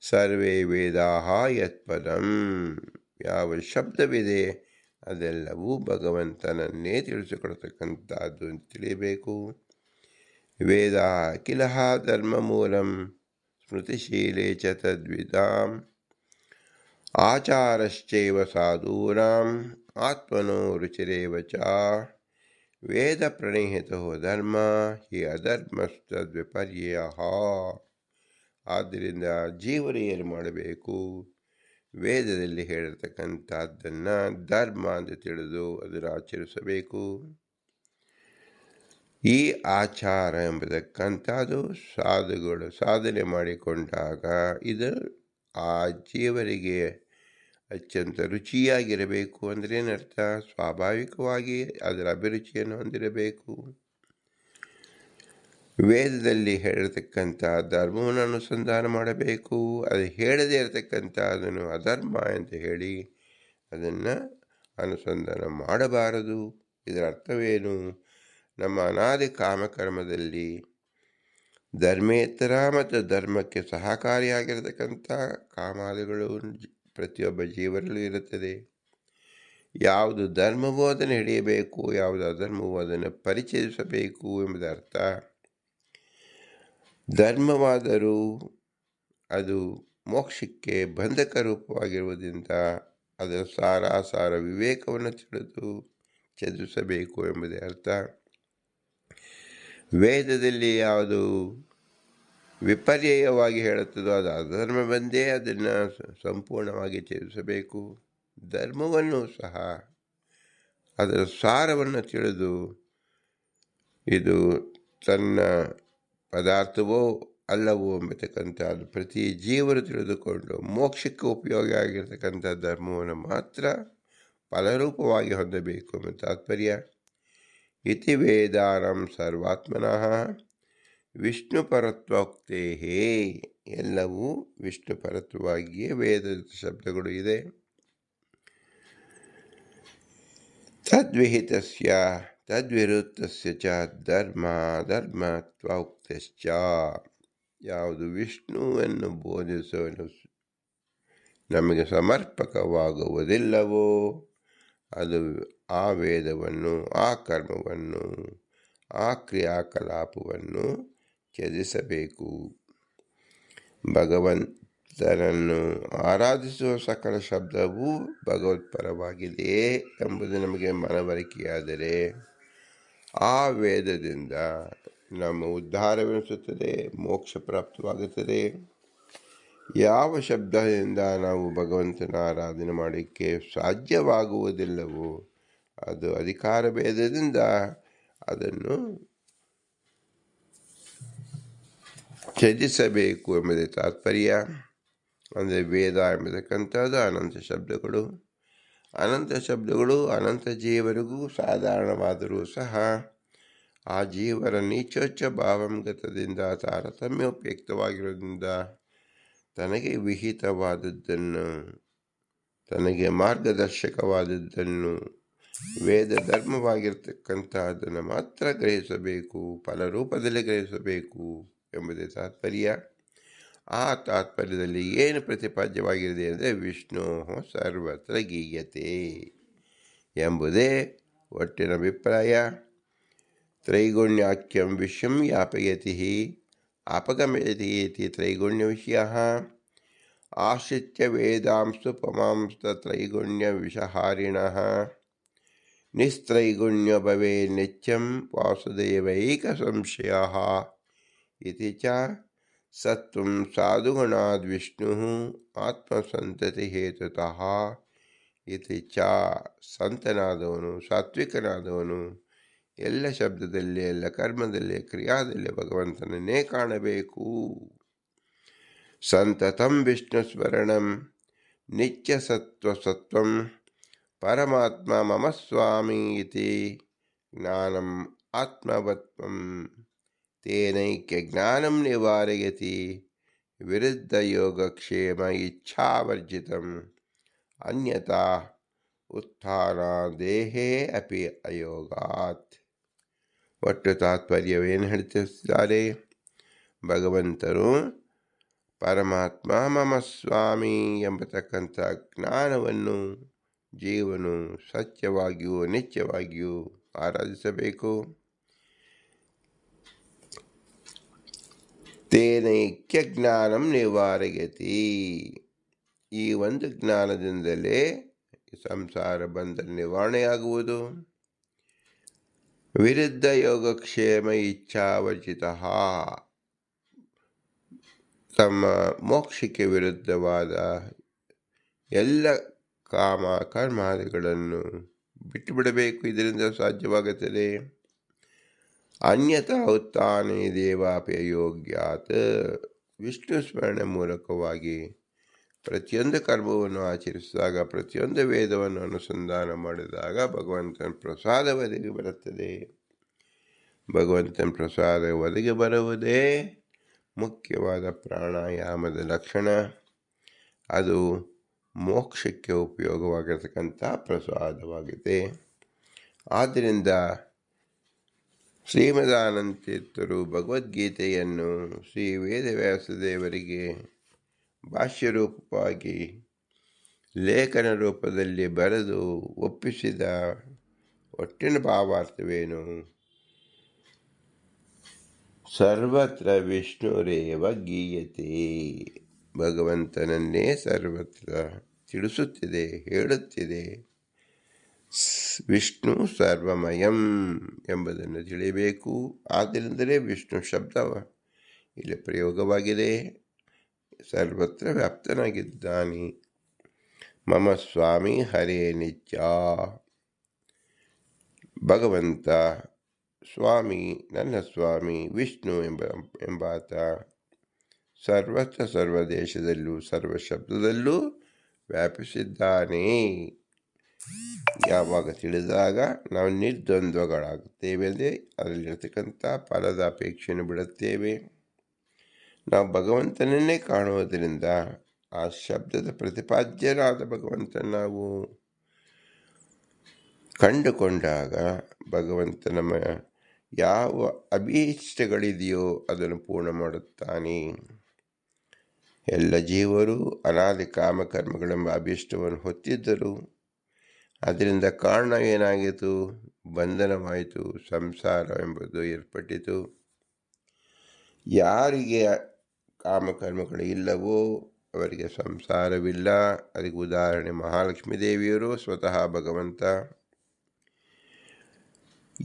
ಸರ್ವೇ ವೇದಾಃ ಯತ್ಪದಂ ಯಾವ ಶಬ್ದವಿದೆ ಅದೆಲ್ಲವೂ ಭಗವಂತನನ್ನೇ ತಿಳಿಸಿಕೊಡ್ತಕ್ಕಂಥದ್ದು ಅಂತ ತಿಳಿಯಬೇಕು. ವೇದ ಕಿಲಹ ಧರ್ಮ ಮೂಲಂ ಸ್ಮೃತಿಶೀಲೆ ಚ ತದ್ವಿದಾಂ ಆಚಾರಶ್ಚೈವ ಸಾಧೂನಾಂ ಆತ್ಮನೋ ರುಚಿರೇವ ಚ ವೇದ ಪ್ರಣೀಹಿತೋ ಧರ್ಮ ಹಿ ಅಧರ್ಮಸ್ತದ್ವಿಪರ್ಯಯಃ. ಆದ್ದರಿಂದ ಜೀವರು ಏನು ಮಾಡಬೇಕು? ವೇದದಲ್ಲಿ ಹೇಳಿರ್ತಕ್ಕಂಥದ್ದನ್ನು ಧರ್ಮ ಅಂತ ತಿಳಿದು ಅದನ್ನು ಆಚರಿಸಬೇಕು. ಈ ಆಚಾರ ಎಂಬತಕ್ಕಂಥದ್ದು ಸಾಧುಗಳು ಸಾಧನೆ ಮಾಡಿಕೊಂಡಾಗ ಇದು ಆ ಜೀವರಿಗೆ ಅತ್ಯಂತ ರುಚಿಯಾಗಿರಬೇಕು. ಅಂದರೆ ಏನರ್ಥ? ಸ್ವಾಭಾವಿಕವಾಗಿ ಅದರ ಅಭಿರುಚಿಯನ್ನು ಹೊಂದಿರಬೇಕು. ವೇದದಲ್ಲಿ ಹೇಳಿರ್ತಕ್ಕಂಥ ಧರ್ಮವನ್ನು ಅನುಸಂಧಾನ ಮಾಡಬೇಕು. ಅದು ಹೇಳದೇ ಇರತಕ್ಕಂಥ ಅದನ್ನು ಅಧರ್ಮ ಅಂತ ಹೇಳಿ ಅದನ್ನು ಅನುಸಂಧಾನ ಮಾಡಬಾರದು. ಇದರ ಅರ್ಥವೇನು? ನಮ್ಮ ಅನಾದಿ ಕಾಮಕರ್ಮದಲ್ಲಿ ಧರ್ಮೇತರ ಮತ್ತು ಧರ್ಮಕ್ಕೆ ಸಹಕಾರಿಯಾಗಿರತಕ್ಕಂಥ ಕಾಮಾದಿಗಳು ಪ್ರತಿಯೊಬ್ಬ ಜೀವರಲ್ಲೂ ಇರುತ್ತದೆ. ಯಾವುದು ಧರ್ಮವೋ ಅದನ್ನು ಹಿಡಿಯಬೇಕು, ಯಾವುದು ಅಧರ್ಮವೋ ಅದನ್ನು ಪರಿಚಯಿಸಬೇಕು ಎಂಬುದು ಅರ್ಥ. ಧರ್ಮವಾದರೂ ಅದು ಮೋಕ್ಷಕ್ಕೆ ಬಂಧಕ ರೂಪವಾಗಿರುವುದರಿಂದ ಅದರ ಸಾರಾಸಾರ ವಿವೇಕವನ್ನು ತಿಳಿದು ಚದುರಿಸಬೇಕು ಎಂಬುದೇ ಅರ್ಥ. ವೇದದಲ್ಲಿ ಯಾವುದು ವಿಪರ್ಯಯವಾಗಿ ಹೇಳುತ್ತದೋ ಅದು ಅಧರ್ಮವೆಂದೇ ಅದನ್ನು ಸಂಪೂರ್ಣವಾಗಿ ಚದುರಿಸಬೇಕು. ಧರ್ಮವನ್ನು ಸಹ ಅದರ ಸಾರವನ್ನು ತಿಳಿದು ಇದು ತನ್ನ ಪದಾರ್ಥವೋ ಅಲ್ಲವೋ ಎಂಬತಕ್ಕಂಥದ್ದು ಪ್ರತಿ ಜೀವರು ತಿಳಿದುಕೊಂಡು ಮೋಕ್ಷಕ್ಕೆ ಉಪಯೋಗ ಆಗಿರ್ತಕ್ಕಂಥ ಧರ್ಮವನ್ನು ಮಾತ್ರ ಫಲರೂಪವಾಗಿ ಹೊಂದಬೇಕು ಎಂಬ ತಾತ್ಪರ್ಯ. ಇತಿ ವೇದಾನಂ ಸರ್ವಾತ್ಮನಃ ವಿಷ್ಣು ಪರತ್ವೋಕ್ತೇ. ಎಲ್ಲವೂ ವಿಷ್ಣು ಪರತ್ವವಾಗಿಯೇ ವೇದದ ಶಬ್ದಗಳು ಇದೆ. ತದ್ವಿಹಿತಸ್ಯ ತದ್ವಿರುದ್ಧಸ್ಯ ಚ ಧರ್ಮ ಧರ್ಮತ್ವೋಕ್ತಶ್ಚ. ಯಾವುದು ವಿಷ್ಣುವನ್ನು ಬೋಧಿಸಲು ನಮಗೆ ಸಮರ್ಪಕವಾಗುವುದಿಲ್ಲವೋ ಅದು ಆ ವೇದವನ್ನು, ಆ ಕರ್ಮವನ್ನು, ಆ ಕ್ರಿಯಾಕಲಾಪವನ್ನು ತ್ಯಜಿಸಬೇಕು. ಭಗವಂತನನ್ನು ಆರಾಧಿಸುವ ಸಕಲ ಶಬ್ದವೂ ಭಗವತ್ಪರವಾಗಿದೆಯೇ ಎಂಬುದು ನಮಗೆ ಮನವರಿಕೆಯಾದರೆ ಆ ವೇದದಿಂದ ನಮ್ಮ ಉದ್ಧಾರವೆನಿಸುತ್ತದೆ, ಮೋಕ್ಷ ಪ್ರಾಪ್ತವಾಗುತ್ತದೆ. ಯಾವ ಶಬ್ದದಿಂದ ನಾವು ಭಗವಂತನ ಆರಾಧನೆ ಮಾಡಲಿಕ್ಕೆ ಸಾಧ್ಯವಾಗುವುದಿಲ್ಲವೋ ಅದು ಅಧಿಕಾರ ಭೇದದಿಂದ ಅದನ್ನು ತ್ಯಜಿಸಬೇಕು ಎಂಬುದೇ ತಾತ್ಪರ್ಯ. ಅಂದರೆ ವೇದ ಎಂಬತಕ್ಕಂಥದ್ದು ಅನಂತ ಶಬ್ದಗಳು. ಅನಂತ ಶಬ್ದಗಳು ಅನಂತ ಜೀವರಿಗೂ ಸಾಧಾರಣವಾದರೂ ಸಹ ಆ ಜೀವರ ನೀಚೋಚ್ಚ ಭಾವಂಗತದಿಂದ ತಾರತಮ್ಯೋಪಯುಕ್ತವಾಗಿರೋದ್ರಿಂದ ತನಗೆ ವಿಹಿತವಾದದ್ದನ್ನು, ತನಗೆ ಮಾರ್ಗದರ್ಶಕವಾದದ್ದನ್ನು, ವೇದ ಧರ್ಮವಾಗಿರ್ತಕ್ಕಂಥದ್ದನ್ನು ಮಾತ್ರ ಗ್ರಹಿಸಬೇಕು, ಫಲರೂಪದಲ್ಲಿ ಗ್ರಹಿಸಬೇಕು ಎಂಬುದೇ ತಾತ್ಪರ್ಯ. ಆ ತಾತ್ಪರ್ಯದಲ್ಲಿ ಏನು ಪ್ರತಿಪಾದ್ಯವಾಗಿದೆ ಅಂದರೆ ವಿಷ್ಣು ಸರ್ವತ್ರ ಗೀಯತೆ ಎಂಬುದೇ ಒಟ್ಟಿನ ಅಭಿಪ್ರಾಯ. ತ್ರೈಗುಣ್ಯಾಖ್ಯಂ ವಿಶ್ವಂ ವ್ಯಾಪಯತಿ ಅಪಗಮಯತಿ ಇತಿ ತ್ರೈಗುಣ್ಯ ವಿಷಯ ಆಶ್ರಿತ್ಯ ವೇದಾಂಸ್ತು ಪಮಾಂಸ್ತ ತ್ರೈಗುಣ್ಯ ವಿಷಹಾರಿಣಃ ನಿಸ್ತ್ರೈಗುಣ್ಯ ಭವೇ ನಿತ್ಯಂ ವಾಸುದೇವೈಕ ಸಂಶಯಃ ಇತಿ ಚ ಸತ್ವಂ ಸಾಧುಗುಣಾದ್ ವಿಷ್ಣು ಆತ್ಮಸಂತತಿ ಹೇತುತಃ ಇತಿ ಚ. ಸಂತನಾದವನು, ಸಾತ್ವಿಕನಾದವನು ಎಲ್ಲ ಶಬ್ದದಲ್ಲಿ, ಎಲ್ಲ ಕರ್ಮದಲ್ಲಿ, ಕ್ರಿಯಾದಲ್ಲಿ ಭಗವಂತನನ್ನೇ ಕಾಣಬೇಕು. ಸಂತತಂ ವಿಷ್ಣು ಸ್ಮರಣಂ ನಿತ್ಯ ಸತ್ವಂ ಪರಮಾತ್ಮ ಮಮ ಸ್ವಾಮಿ ಇತಿ ಜ್ಞಾನಂ ಆತ್ಮವತ್ವಂ ತೇನೈಕ್ಯ ಜ್ಞಾನಂ ನಿವಾರಯತಿ ವಿರುದ್ಧ ಯೋಗಕ್ಷೇಮ ಇಚ್ಛಾವರ್ಜಿತಂ ಅನ್ಯತಾ ಉತ್ಥಾನ ದೇಹೇ ಅಪಿ ಅಯೋಗಾತ್. ಒಟ್ಟು ತಾತ್ಪರ್ಯವೇನು ಹೇಳ್ತಿದ್ದಾರೆ? ಭಗವಂತನು ಪರಮಾತ್ಮ ಮಮ ಸ್ವಾಮಿ ಎಂಬತಕ್ಕಂಥ ಜ್ಞಾನವನ್ನು ಜೀವನು ಸತ್ಯವಾಗಿಯೂ ನಿತ್ಯವಾಗಿಯೂ ಆರಾಧಿಸಬೇಕು. ತೇನೈಕ್ಯ ಜ್ಞಾನಂ ನಿವಾರಯತಿ. ಈ ಒಂದು ಜ್ಞಾನದಿಂದಲೇ ಸಂಸಾರ ಬಂಧ ನಿವಾರಣೆಯಾಗುವುದು. ವಿರುದ್ಧ ಯೋಗಕ್ಷೇಮ ಇಚ್ಛಾವಚಿತ. ತಮ್ಮ ಮೋಕ್ಷಕ್ಕೆ ವಿರುದ್ಧವಾದ ಎಲ್ಲ ಕಾಮ ಕರ್ಮಾದಿಗಳನ್ನು ಬಿಟ್ಟುಬಿಡಬೇಕು. ಇದರಿಂದ ಸಾಧ್ಯವಾಗುತ್ತದೆ. ಅನ್ಯಥಾ ಉತ್ಥಾನೇ ದೇವಾಪಿ ಯೋಗ್ಯಾತ್. ವಿಷ್ಣು ಸ್ಮರಣೆ ಮೂಲಕವಾಗಿ ಪ್ರತಿಯೊಂದು ಕರ್ಮವನ್ನು ಆಚರಿಸಿದಾಗ, ಪ್ರತಿಯೊಂದು ವೇದವನ್ನು ಅನುಸಂಧಾನ ಮಾಡಿದಾಗ ಭಗವಂತನ ಪ್ರಸಾದ ಒದಗಿ ಬರುತ್ತದೆ. ಭಗವಂತನ ಪ್ರಸಾದ ಒದಗಿ ಬರುವುದೇ ಮುಖ್ಯವಾದ ಪ್ರಾಣಾಯಾಮದ ಲಕ್ಷಣ. ಅದು ಮೋಕ್ಷಕ್ಕೆ ಉಪಯೋಗವಾಗಿರತಕ್ಕಂಥ ಪ್ರಸಾದವಾಗಿದೆ. ಆದ್ದರಿಂದ ಶ್ರೀಮದಾನಂದ ತೀರ್ಥರು ಭಗವದ್ಗೀತೆಯನ್ನು ಶ್ರೀ ವೇದವ್ಯಾಸದೇವರಿಗೆ ಭಾಷ್ಯ ರೂಪವಾಗಿ ಲೇಖನ ರೂಪದಲ್ಲಿ ಬರೆದು ಒಪ್ಪಿಸಿದ ಒಟ್ಟಿನ ಭಾವಾರ್ಥವೇನು? ಸರ್ವತ್ರ ವಿಷ್ಣುರೇವ ಗೀಯತೆ. ಭಗವಂತನನ್ನೇ ಸರ್ವತ್ರ ತಿಳಿಸುತ್ತಿದೆ, ಹೇಳುತ್ತಿದೆ. ವಿಷ್ಣು ಸರ್ವಮಯಂ ಎಂಬುದನ್ನು ತಿಳಿಯಬೇಕು. ಆದ್ದರಿಂದಲೇ ವಿಷ್ಣು ಶಬ್ದ ಇಲ್ಲಿ ಪ್ರಯೋಗವಾಗಿದೆ. ಸರ್ವತ್ರ ವ್ಯಾಪ್ತನಾಗಿದ್ದಾನೆ. ಮಮ ಸ್ವಾಮಿ ಹರೇ ನಿತ್ಯ. ಭಗವಂತ ಸ್ವಾಮಿ, ನನ್ನ ಸ್ವಾಮಿ ವಿಷ್ಣು ಎಂಬಾತ ಸರ್ವತ್ರ ಸರ್ವದೇಶದಲ್ಲೂ ಸರ್ವ ಶಬ್ದದಲ್ಲೂ ವ್ಯಾಪಿಸಿದ್ದಾನೆ. ಯಾವಾಗ ತಿಳಿದಾಗ ನಾವು ನಿರ್ದ್ವಂದ್ವಗಳಾಗುತ್ತೇವೆ, ಅಂದರೆ ಅದರಲ್ಲಿರತಕ್ಕಂಥ ಫಲದ ಅಪೇಕ್ಷೆಯನ್ನು ಬಿಡುತ್ತೇವೆ. ನಾವು ಭಗವಂತನನ್ನೇ ಕಾಣುವುದರಿಂದ ಆ ಶಬ್ದದ ಪ್ರತಿಪಾದ್ಯರಾದ ಭಗವಂತನ ನಾವು ಕಂಡುಕೊಂಡಾಗ ಭಗವಂತನ ಯಾವ ಅಭೀಷ್ಟಗಳಿದೆಯೋ ಅದನ್ನು ಪೂರ್ಣ ಮಾಡುತ್ತಾನೆ. ಎಲ್ಲ ಜೀವರು ಅನಾದಿ ಕಾಮಕರ್ಮಗಳೆಂಬ ಅಭೀಷ್ಟವನ್ನು ಹೊತ್ತಿದ್ದರು. ಅದರಿಂದ ಕಾರಣ ಏನಾಗಿತು? ಬಂಧನವಾಯಿತು, ಸಂಸಾರ ಎಂಬುದು ಏರ್ಪಟ್ಟಿತು. ಯಾರಿಗೆ ಕಾಮಕರ್ಮಗಳು ಇಲ್ಲವೋ ಅವರಿಗೆ ಸಂಸಾರವಿಲ್ಲ. ಅದಕ್ಕೆ ಉದಾಹರಣೆ ಮಹಾಲಕ್ಷ್ಮೀ ದೇವಿಯರು, ಸ್ವತಃ ಭಗವಂತ.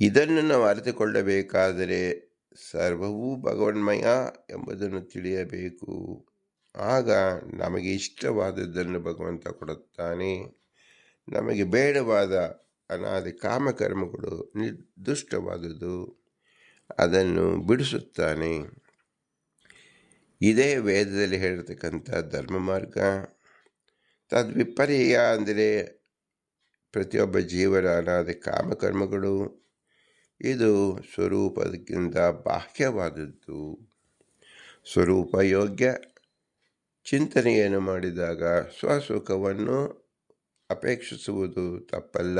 ಇದನ್ನು ನಾವು ಅರಿತುಕೊಳ್ಳಬೇಕಾದರೆ ಸರ್ವವೂ ಭಗವನ್ಮಯ ಎಂಬುದನ್ನು ತಿಳಿಯಬೇಕು. ಆಗ ನಮಗೆ ಇಷ್ಟವಾದದ್ದನ್ನು ಭಗವಂತ ಕೊಡುತ್ತಾನೆ. ನಮಗೆ ಬೇಡವಾದ ಅನಾದಿ ಕಾಮಕರ್ಮಗಳು ದುಷ್ಟವಾದುದು ಅದನ್ನು ಬಿಡಿಸುತ್ತಾನೆ. ಇದೇ ವೇದದಲ್ಲಿ ಹೇಳಿರ್ತಕ್ಕಂಥ ಧರ್ಮ ಮಾರ್ಗ. ತದ್ವಿಪರ್ಯ ಅಂದರೆ ಪ್ರತಿಯೊಬ್ಬ ಜೀವನ ಅನಾದಿ ಕಾಮಕರ್ಮಗಳು ಇದು ಸ್ವರೂಪಕ್ಕಿಂತ ಬಾಹ್ಯವಾದದ್ದು. ಸ್ವರೂಪ ಯೋಗ್ಯ ಚಿಂತನೆಯನ್ನು ಮಾಡಿದಾಗ ಸ್ವಸುಖವನ್ನು ಅಪೇಕ್ಷಿಸುವುದು ತಪ್ಪಲ್ಲ.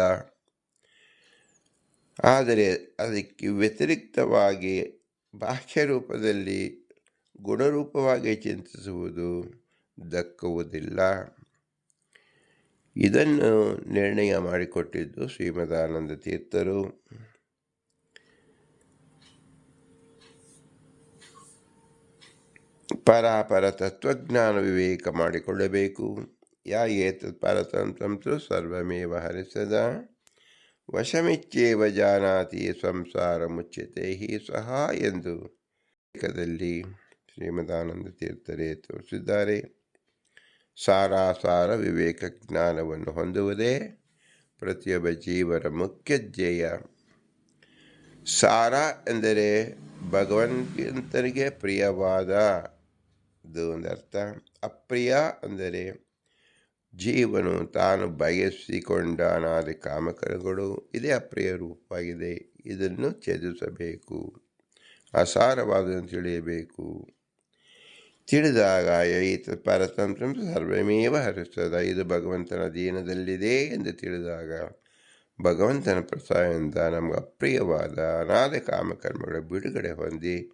ಆದರೆ ಅದಕ್ಕೆ ವ್ಯತಿರಿಕ್ತವಾಗಿ ಬಾಹ್ಯ ರೂಪದಲ್ಲಿ ಗುಣರೂಪವಾಗಿ ಚಿಂತಿಸುವುದು ದಕ್ಕುವುದಿಲ್ಲ. ಇದನ್ನು ನಿರ್ಣಯ ಮಾಡಿಕೊಟ್ಟಿದ್ದು ಶ್ರೀಮದಾನಂದ ತೀರ್ಥರು. ಪರಾಪರ ತತ್ವಜ್ಞಾನ ವಿವೇಕ ಮಾಡಿಕೊಳ್ಳಬೇಕು. ಯಾ ಏತತ್ ಪರತಂತ್ರಂತು ಸರ್ವಮೇವ ಹರಿಸದ ವಶಮಿಚ್ಛೇವ ಜಾನಾತಿ ಸಂಸಾರ ಮುಚ್ಯತೆ ಹಿ ಸಹ ಎಂದು ಲೇಖದಲ್ಲಿ ಶ್ರೀಮದಾನಂದ ತೀರ್ಥರೇ ತೋರಿಸಿದ್ದಾರೆ. ಸಾರಾಸಾರ ವಿವೇಕ ಜ್ಞಾನವನ್ನು ಹೊಂದುವುದೇ ಪ್ರತಿಯೊಬ್ಬ ಜೀವರ ಮುಖ್ಯ ಧ್ಯೇಯ. ಸಾರ ಎಂದರೆ ಭಗವಂತನಿಗೆ ಪ್ರಿಯವಾದದು ಒಂದರ್ಥ. ಅಪ್ರಿಯ ಅಂದರೆ ಜೀವನು ತಾನು ಬಯಸಿಕೊಂಡ ಅನಾದಿ ಕಾಮಕರ್ಮಗಳು ಇದೇ ಅಪ್ರಿಯ ರೂಪವಾಗಿದೆ. ಇದನ್ನು ತ್ಯಜಿಸಬೇಕು, ಅಸಾರವಾದನ್ನು ತಿಳಿಯಬೇಕು. ತಿಳಿದಾಗ ಈತ ಪರತಂತ್ರ ಸರ್ವಮೇವ ಹರಿಸ್ತದ, ಇದು ಭಗವಂತನ ಅಧೀನದಲ್ಲಿದೆ ಎಂದು ತಿಳಿದಾಗ ಭಗವಂತನ ಪ್ರಸಾದದಿಂದ ನಮಗೆ ಅಪ್ರಿಯವಾದ ಅನಾದಿ ಕಾಮಕರ್ಮಗಳ ಬಿಡುಗಡೆ ಹೊಂದಿ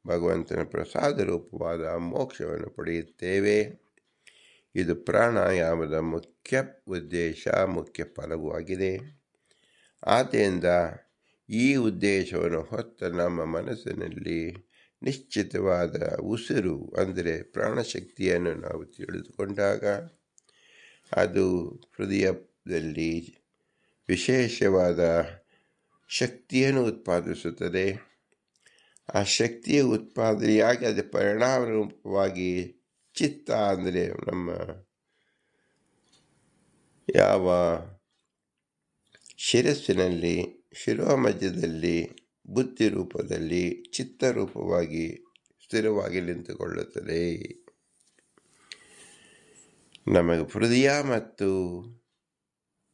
ಭಗವಂತನ ಪ್ರಸಾದ ರೂಪವಾದ ಮೋಕ್ಷವನ್ನು ಪಡೆಯುತ್ತೇವೆ. ಇದು ಪ್ರಾಣಾಯಾಮದ ಮುಖ್ಯ ಉದ್ದೇಶ, ಮುಖ್ಯ ಫಲವೂ ಆಗಿದೆ. ಆದ್ದರಿಂದ ಈ ಉದ್ದೇಶವನ್ನು ಹೊತ್ತ ನಮ್ಮ ಮನಸ್ಸಿನಲ್ಲಿ ನಿಶ್ಚಿತವಾದ ಉಸಿರು ಅಂದರೆ ಪ್ರಾಣಶಕ್ತಿಯನ್ನು ನಾವು ತಿಳಿದುಕೊಂಡಾಗ ಅದು ಹೃದಯದಲ್ಲಿ ವಿಶೇಷವಾದ ಶಕ್ತಿಯನ್ನು ಉತ್ಪಾದಿಸುತ್ತದೆ. ಆ ಶಕ್ತಿಯ ಉತ್ಪಾದನೆಯಾಗಿ ಅದು ಪರಿಣಾಮ ರೂಪವಾಗಿ ಚಿತ್ತ ಅಂದರೆ ನಮ್ಮ ಯಾವ ಶಿರಸ್ಸಿನಲ್ಲಿ ಶಿರೋಮಧ್ಯದಲ್ಲಿ ಬುದ್ಧಿ ರೂಪದಲ್ಲಿ ಚಿತ್ತರೂಪವಾಗಿ ಸ್ಥಿರವಾಗಿ ನಿಂತುಕೊಳ್ಳುತ್ತದೆ. ನಮಗೆ ಹೃದಯ ಮತ್ತು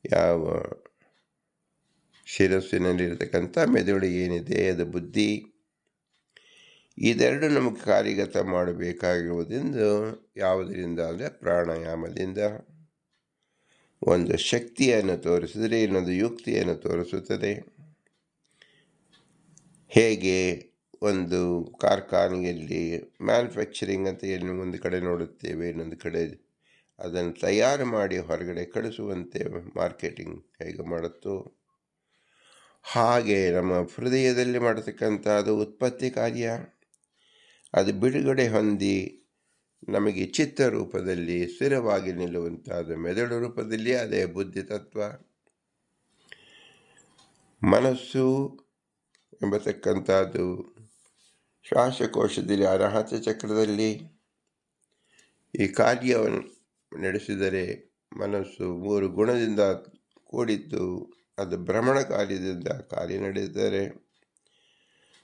ಯಾವ ಶಿರಸ್ಸಿನಲ್ಲಿರತಕ್ಕಂಥ ಮೆದುಳು ಏನಿದೆ ಅದು ಬುದ್ಧಿ, ಇದೆರಡು ನಮಗೆ ಕಾರ್ಯಗತ ಮಾಡಬೇಕಾಗಿರುವುದರಿಂದ ಯಾವುದರಿಂದ ಅಂದರೆ ಪ್ರಾಣಾಯಾಮದಿಂದ. ಒಂದು ಶಕ್ತಿಯನ್ನು ತೋರಿಸಿದರೆ ಇನ್ನೊಂದು ಯುಕ್ತಿಯನ್ನು ತೋರಿಸುತ್ತದೆ. ಹೇಗೆ ಒಂದು ಕಾರ್ಖಾನೆಯಲ್ಲಿ ಮ್ಯಾನುಫ್ಯಾಕ್ಚರಿಂಗ್ ಅಂತ ಒಂದು ಕಡೆ ನೋಡುತ್ತೇವೆ, ಇನ್ನೊಂದು ಕಡೆ ಅದನ್ನು ತಯಾರು ಮಾಡಿ ಹೊರಗಡೆ ಕಳಿಸುವಂತೆ ಮಾರ್ಕೆಟಿಂಗ್ ಹೇಗೆ ಮಾಡುತ್ತೋ ಹಾಗೆ ನಮ್ಮ ಹೃದಯದಲ್ಲಿ ಮಾಡತಕ್ಕಂಥದ್ದು ಉತ್ಪತ್ತಿ ಕಾರ್ಯ. ಅದು ಬಿಡುಗಡೆ ಹೊಂದಿ ನಮಗೆ ಚಿತ್ತ ರೂಪದಲ್ಲಿ ಸ್ಥಿರವಾಗಿ ನಿಲ್ಲುವಂಥದ್ದು ಮೆದುಳು ರೂಪದಲ್ಲಿ, ಅದೇ ಬುದ್ಧಿ ತತ್ವ. ಮನಸ್ಸು ಎಂಬತಕ್ಕಂಥದ್ದು ಶ್ವಾಸಕೋಶದಲ್ಲಿ ಅನಾಹತ ಚಕ್ರದಲ್ಲಿ ಈ ಕಾರ್ಯವನ್ನು ನಡೆಸಿದರೆ ಮನಸ್ಸು 3 ಗುಣದಿಂದ ಕೂಡಿದ್ದು ಅದು ಭ್ರಮಣ ಕಾರ್ಯದಿಂದ ಕಾರ್ಯ ನಡೆಸಿದರೆ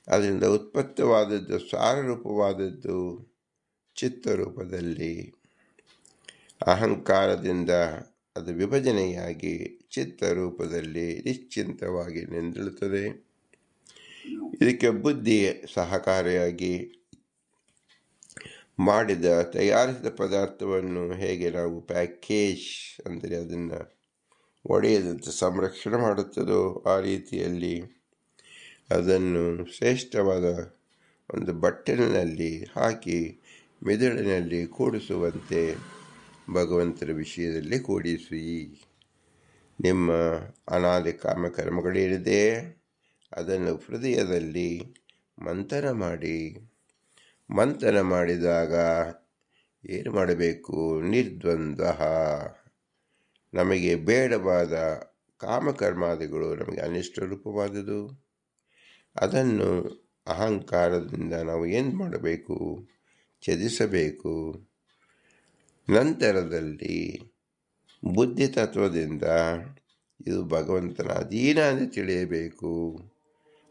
ಅದರಿಂದ ಉತ್ಪತ್ತವಾದದ್ದು ಸಾರರೂಪವಾದದ್ದು ಚಿತ್ತರೂಪದಲ್ಲಿ. ಅಹಂಕಾರದಿಂದ ಅದು ವಿಭಜನೆಯಾಗಿ ಚಿತ್ತರೂಪದಲ್ಲಿ ನಿಶ್ಚಿಂತವಾಗಿ ನಿಂದಿರುತ್ತದೆ. ಇದಕ್ಕೆ ಬುದ್ಧಿ ಸಹಕಾರಿಯಾಗಿ ಮಾಡಿದ ತಯಾರಿಸಿದ ಪದಾರ್ಥವನ್ನು ಹೇಗೆ ನಾವು ಪ್ಯಾಕೇಜ್ ಅಂದರೆ ಅದನ್ನು ಒಡೆಯದಂತೆ ಸಂರಕ್ಷಣೆ ಮಾಡುತ್ತದೋ ಆ ರೀತಿಯಲ್ಲಿ ಅದನ್ನು ಶ್ರೇಷ್ಠವಾದ ಒಂದು ಬಟ್ಟಲಿನಲ್ಲಿ ಹಾಕಿ ಮೆದುಳಿನಲ್ಲಿ ಕೂಡಿಸುವಂತೆ ಭಗವಂತನ ವಿಷಯದಲ್ಲಿ ಕೂಡಿಸಿ. ನಿಮ್ಮ ಅನಾದಿ ಕಾಮಕರ್ಮಗಳೇನಿದೆ ಅದನ್ನು ಹೃದಯದಲ್ಲಿ ಮಂಥನ ಮಾಡಿದಾಗ ಏನು ಮಾಡಬೇಕು? ನಿರ್ದ್ವಂದ್ವ. ನಮಗೆ ಬೇಡವಾದ ಕಾಮಕರ್ಮಾದಿಗಳು ನಮಗೆ ಅನಿಷ್ಟ ರೂಪವಾದುದು, ಅದನ್ನು ಅಹಂಕಾರದಿಂದ ನಾವು ಏನು ಮಾಡಬೇಕು? ತ್ಯಜಿಸಬೇಕು. ನಂತರದಲ್ಲಿ ಬುದ್ಧಿ ತತ್ವದಿಂದ ಇದು ಭಗವಂತನ ಅಧೀನ ಎಂದು ತಿಳಿಯಬೇಕು.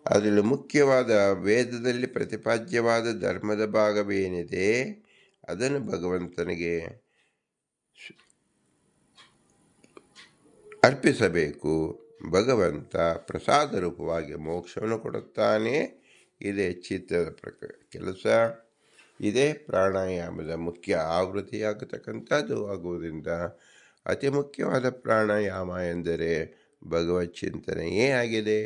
ಅದರಲ್ಲಿ ಮುಖ್ಯವಾದ ವೇದದಲ್ಲಿ ಪ್ರತಿಪಾದ್ಯವಾದ ಧರ್ಮದ ಭಾಗವೇನಿದೆ ಅದನ್ನು ಭಗವಂತನಿಗೆ ಅರ್ಪಿಸಬೇಕು. ಭಗವಂತ ಪ್ರಸಾದ ರೂಪವಾಗಿ ಮೋಕ್ಷವನ್ನು ಕೊಡುತ್ತಾನೆ. ಇದೇ ಚಿತ್ತದ ಕೆಲಸ. ಇದೇ ಪ್ರಾಣಾಯಾಮದ ಮುಖ್ಯ ಆವೃತ್ತಿಯಾಗತಕ್ಕಂಥದ್ದು ಆಗುವುದರಿಂದ ಅತಿ ಮುಖ್ಯವಾದ ಪ್ರಾಣಾಯಾಮ ಎಂದರೆ ಭಗವತ್ ಚಿಂತನೆಯೇ ಆಗಿದೆ.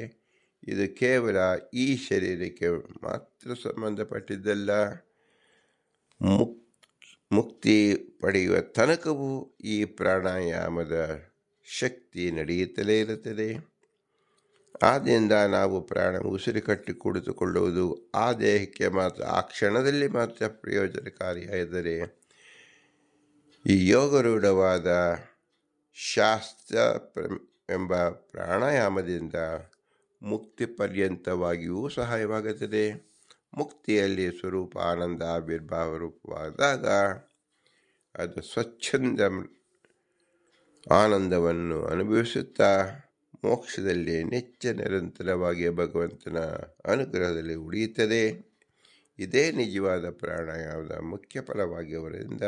ಇದು ಕೇವಲ ಈ ಶರೀರಕ್ಕೆ ಮಾತ್ರ ಸಂಬಂಧಪಟ್ಟಿದ್ದಲ್ಲ, ಮುಕ್ತಿ ಪಡೆಯುವ ತನಕವೂ ಈ ಪ್ರಾಣಾಯಾಮದ ಶಕ್ತಿ ನಡೆಯುತ್ತಲೇ ಇರುತ್ತದೆ. ಆದ್ದರಿಂದ ನಾವು ಉಸಿರು ಕಟ್ಟಿ ಕುಳಿತುಕೊಳ್ಳುವುದು ಆ ದೇಹಕ್ಕೆ ಮಾತ್ರ, ಆ ಕ್ಷಣದಲ್ಲಿ ಮಾತ್ರ ಪ್ರಯೋಜನಕಾರಿಯಾದರೆ ಈ ಯೋಗರೂಢವಾದ ಶಾಸ್ತ್ರ ಎಂಬ ಪ್ರಾಣಾಯಾಮದಿಂದ ಮುಕ್ತಿ ಪರ್ಯಂತವಾಗಿಯೂ ಸಹಾಯವಾಗುತ್ತದೆ. ಮುಕ್ತಿಯಲ್ಲಿ ಸ್ವರೂಪ ಆನಂದ ಆವಿರ್ಭಾವ ರೂಪವಾದಾಗ ಅದು ಸ್ವಚ್ಛಂದ ಆನಂದವನ್ನು ಅನುಭವಿಸುತ್ತಾ ಮೋಕ್ಷದಲ್ಲಿ ನಿರಂತರವಾಗಿ ಭಗವಂತನ ಅನುಗ್ರಹದಲ್ಲಿ ಉಳಿಯುತ್ತದೆ. ಇದೇ ನಿಜವಾದ ಪ್ರಾಣಾಯಾಮದ ಮುಖ್ಯ ಫಲವಾಗಿರುವುದರಿಂದ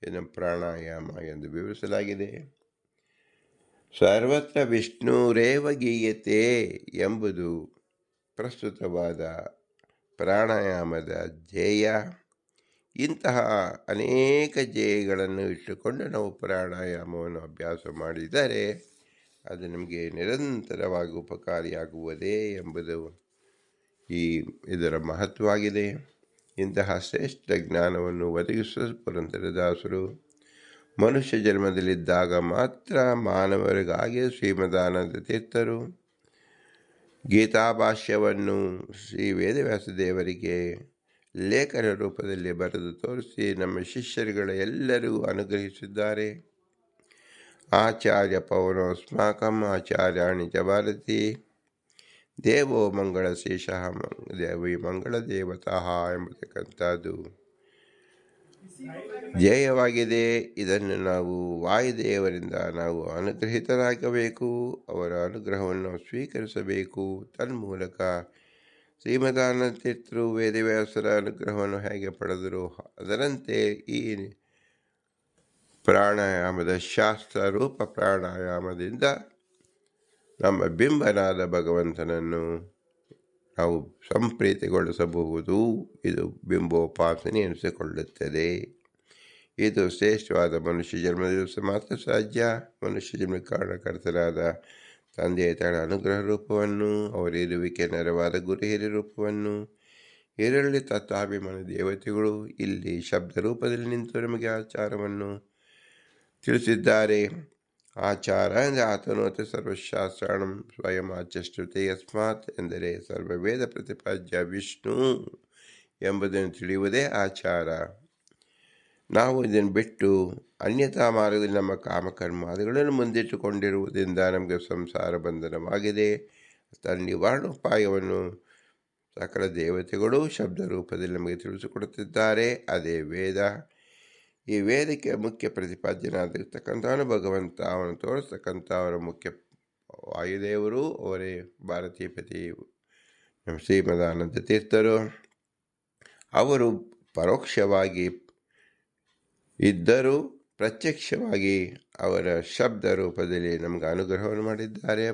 ಇದನ್ನು ಪ್ರಾಣಾಯಾಮ ಎಂದು ವಿವರಿಸಲಾಗಿದೆ. ಸರ್ವತ್ರ ವಿಷ್ಣುರೇವ ಗೀಯತೆ ಎಂಬುದು ಪ್ರಸ್ತುತವಾದ ಪ್ರಾಣಾಯಾಮದ ಧ್ಯೇಯ. ಇಂತಹ ಅನೇಕ ಧ್ಯೇಯಗಳನ್ನು ಇಟ್ಟುಕೊಂಡು ನಾವು ಪ್ರಾಣಾಯಾಮವನ್ನು ಅಭ್ಯಾಸ ಮಾಡಿದರೆ ಅದು ನಮಗೆ ನಿರಂತರವಾಗಿ ಉಪಕಾರಿಯಾಗುವುದೇ ಎಂಬುದು ಇದರ ಮಹತ್ವವಾಗಿದೆ. ಇಂತಹ ಶ್ರೇಷ್ಠ ಜ್ಞಾನವನ್ನು ಒದಗಿಸುವ ಪುರಂದರದಾಸರು ಮನುಷ್ಯ ಜನ್ಮದಲ್ಲಿದ್ದಾಗ ಮಾತ್ರ ಮಾನವರಿಗಾಗಿ ಶ್ರೀಮದಾನಂದ ತೀರ್ಥರು ಗೀತಾಭಾಷ್ಯವನ್ನು ಶ್ರೀ ವೇದವ್ಯಾಸ ದೇವರಿಗೆ ಲೇಖನ ರೂಪದಲ್ಲಿ ಬರೆದು ತೋರಿಸಿ ನಮ್ಮ ಶಿಷ್ಯರುಗಳ ಎಲ್ಲರಿಗೂ ಅನುಗ್ರಹಿಸಿದ್ದಾರೆ. ಆಚಾರ್ಯ ಪವನೋಸ್ಮಾಕಂ ಆಚಾರ್ಯಾಣಿ ಚ ಭಾರತಿ ದೇವೋ ಮಂಗಳ ಶೇಷಃ ದೇವಿ ಮಂಗಳ ದೇವತಃ ಎಂಬತಕ್ಕಂಥದ್ದು ಧ್ಯೇಯವಾಗಿದೆ. ಇದನ್ನು ನಾವು ವಾಯುದೇವರಿಂದ ನಾವು ಅನುಗ್ರಹಿತರಾಗಬೇಕು, ಅವರ ಅನುಗ್ರಹವನ್ನು ಸ್ವೀಕರಿಸಬೇಕು. ತನ್ಮೂಲಕ ಶ್ರೀಮದಾನಂದ ತೀರ್ಥರು ವೇದವ್ಯಾಸರ ಅನುಗ್ರಹವನ್ನು ಹೇಗೆ ಪಡೆದರು ಅದರಂತೆ ಈ ಪ್ರಾಣಾಯಾಮದ ಶಾಸ್ತ್ರ ರೂಪ ಪ್ರಾಣಾಯಾಮದಿಂದ ನಮ್ಮ ಬಿಂಬನಾದ ಭಗವಂತನನ್ನು ನಾವು ಸಂಪ್ರೀತಿಗೊಳಿಸಬಹುದು. ಇದು ಬಿಂಬೋಪಾಸನೆ ಎನಿಸಿಕೊಳ್ಳುತ್ತದೆ. ಇದು ಶ್ರೇಷ್ಠವಾದ ಮನುಷ್ಯ ಜನ್ಮದ ದಿವಸ ಮಾತ್ರ ಸಾಧ್ಯ. ಮನುಷ್ಯ ಜನ್ಮ ಕಾರಣಕರ್ತರಾದ ತಂದೆ ತಾಯಿಗಳ ಅನುಗ್ರಹ ರೂಪವನ್ನು, ಅವರ ಇರುವಿಕೆ ನೆರವಾದ ಗುರು ಹಿರಿಯ ರೂಪವನ್ನು, ಇದರಲ್ಲಿ ತತ್ವಾಭಿಮಾನ ದೇವತೆಗಳು ಇಲ್ಲಿ ಶಬ್ದ ರೂಪದಲ್ಲಿ ನಿಂತು ನಮಗೆ ಆಚಾರವನ್ನು ತಿಳಿಸಿದ್ದಾರೆ. ಆಚಾರ ಅಂದರೆ ಆತನೋತ ಸರ್ವಶಾಸ್ತ್ರಾಣಂ ಸ್ವಯಂ ಆಚಷ್ಟುತೆ ಯಸ್ಮಾತ್ ಎಂದರೆ ಸರ್ವವೇದ ಪ್ರತಿಪಾದ್ಯ ವಿಷ್ಣು ಎಂಬುದನ್ನು ತಿಳಿಯುವುದೇ ಆಚಾರ. ನಾವು ಇದನ್ನು ಬಿಟ್ಟು ಅನ್ಯತಾ ಮಾರ್ಗದಲ್ಲಿ ನಮ್ಮ ಕಾಮಕರ್ಮಾದಿಗಳನ್ನು ಮುಂದಿಟ್ಟುಕೊಂಡಿರುವುದರಿಂದ ನಮಗೆ ಸಂಸಾರ ಬಂಧನವಾಗಿದೆ. ನಿವಾರಣೋಪಾಯವನ್ನು ಸಕಲ ದೇವತೆಗಳು ಶಬ್ದ ರೂಪದಲ್ಲಿ ನಮಗೆ ತಿಳಿಸಿಕೊಡುತ್ತಿದ್ದಾರೆ. ಅದೇ ವೇದ. ಈ ವೇದಕ್ಕೆ ಮುಖ್ಯ ಪ್ರತಿಪಾದ್ಯನಾಗಿರ್ತಕ್ಕಂಥವನು ಭಗವಂತ. ಅವನು ತೋರಿಸ್ತಕ್ಕಂಥ ಅವರ ಮುಖ್ಯ ವಾಯುದೇವರು, ಅವರೇ ಭಾರತೀಪತಿ ಶ್ರೀಮದಾನಂದ ತೀರ್ಥರು. ಅವರು ಪರೋಕ್ಷವಾಗಿ ಇದ್ದರೂ ಪ್ರತ್ಯಕ್ಷವಾಗಿ ಅವರ ಶಬ್ದ ರೂಪದಲ್ಲಿ ನಮಗೆ ಅನುಗ್ರಹವನ್ನು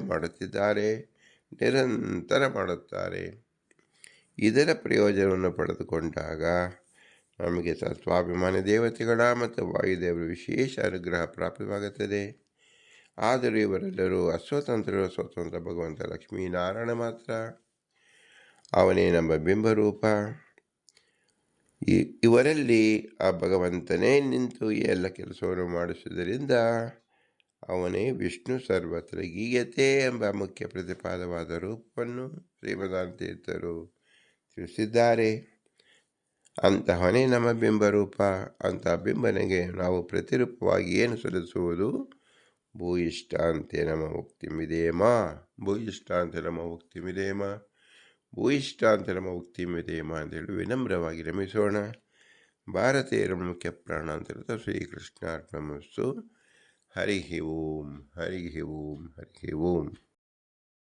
ಮಾಡುತ್ತಿದ್ದಾರೆ, ನಿರಂತರ ಮಾಡುತ್ತಾರೆ. ಇದರ ಪ್ರಯೋಜನವನ್ನು ಪಡೆದುಕೊಂಡಾಗ ನಮಗೆ ತತ್ವಾಭಿಮಾನಿ ದೇವತೆಗಳ ಮತ್ತು ವಾಯುದೇವರ ವಿಶೇಷ ಅನುಗ್ರಹ ಪ್ರಾಪ್ತವಾಗುತ್ತದೆ. ಆದರೂ ಇವರೆಲ್ಲರೂ ಅಸ್ವತಂತ್ರರು. ಸ್ವತಂತ್ರ ಭಗವಂತ ಲಕ್ಷ್ಮೀನಾರಾಯಣ ಮಾತ್ರ. ಅವನೇ ನಮ್ಮ ಬಿಂಬರೂಪ. ಇವರಲ್ಲಿ ಆ ಭಗವಂತನೇ ನಿಂತು ಈ ಎಲ್ಲ ಕೆಲಸವನ್ನು ಮಾಡಿಸುವುದರಿಂದ ಅವನೇ ವಿಷ್ಣು ಸರ್ವತ್ರ ಗೀಯತೆ ಎಂಬ ಮುಖ್ಯ ಪ್ರತಿಪಾದವಾದ ರೂಪವನ್ನು ಶ್ರೀಮದಾನಂದ ತೀರ್ಥರು ತಿಳಿಸಿದ್ದಾರೆ. ಅಂತಹವನೇ ನಮ್ಮ ಬಿಂಬರೂಪ. ಅಂತಹ ಬಿಂಬನಿಗೆ ನಾವು ಪ್ರತಿರೂಪವಾಗಿ ಏನು ಸಲ್ಲಿಸುವುದು? ಭೂಯಿಷ್ಠಾಂತೆ ನಮ್ಮ ಮುಕ್ತಿಮಿದೇಮ, ಭೂಯಿಷ್ಠಾಂತೆ ನಮ್ಮ ಮುಕ್ತಿಮಿದೇಮ, ಭೂಯಿಷ್ಠಾಂತೆ ನಮ್ಮ ಮುಕ್ತಿಮಿದೇಮ ಅಂತೇಳಿ ವಿನಮ್ರವಾಗಿ ರಮಿಸೋಣ. ಭಾರತೀಯರ ಮುಖ್ಯ ಪ್ರಾಣಾಂತರದ ಶ್ರೀಕೃಷ್ಣಾರ್ಪಣಮಸ್ತು. ಹರಿ ಓಂ, ಹರಿ ಓಂ, ಹರಿ ಓಂ.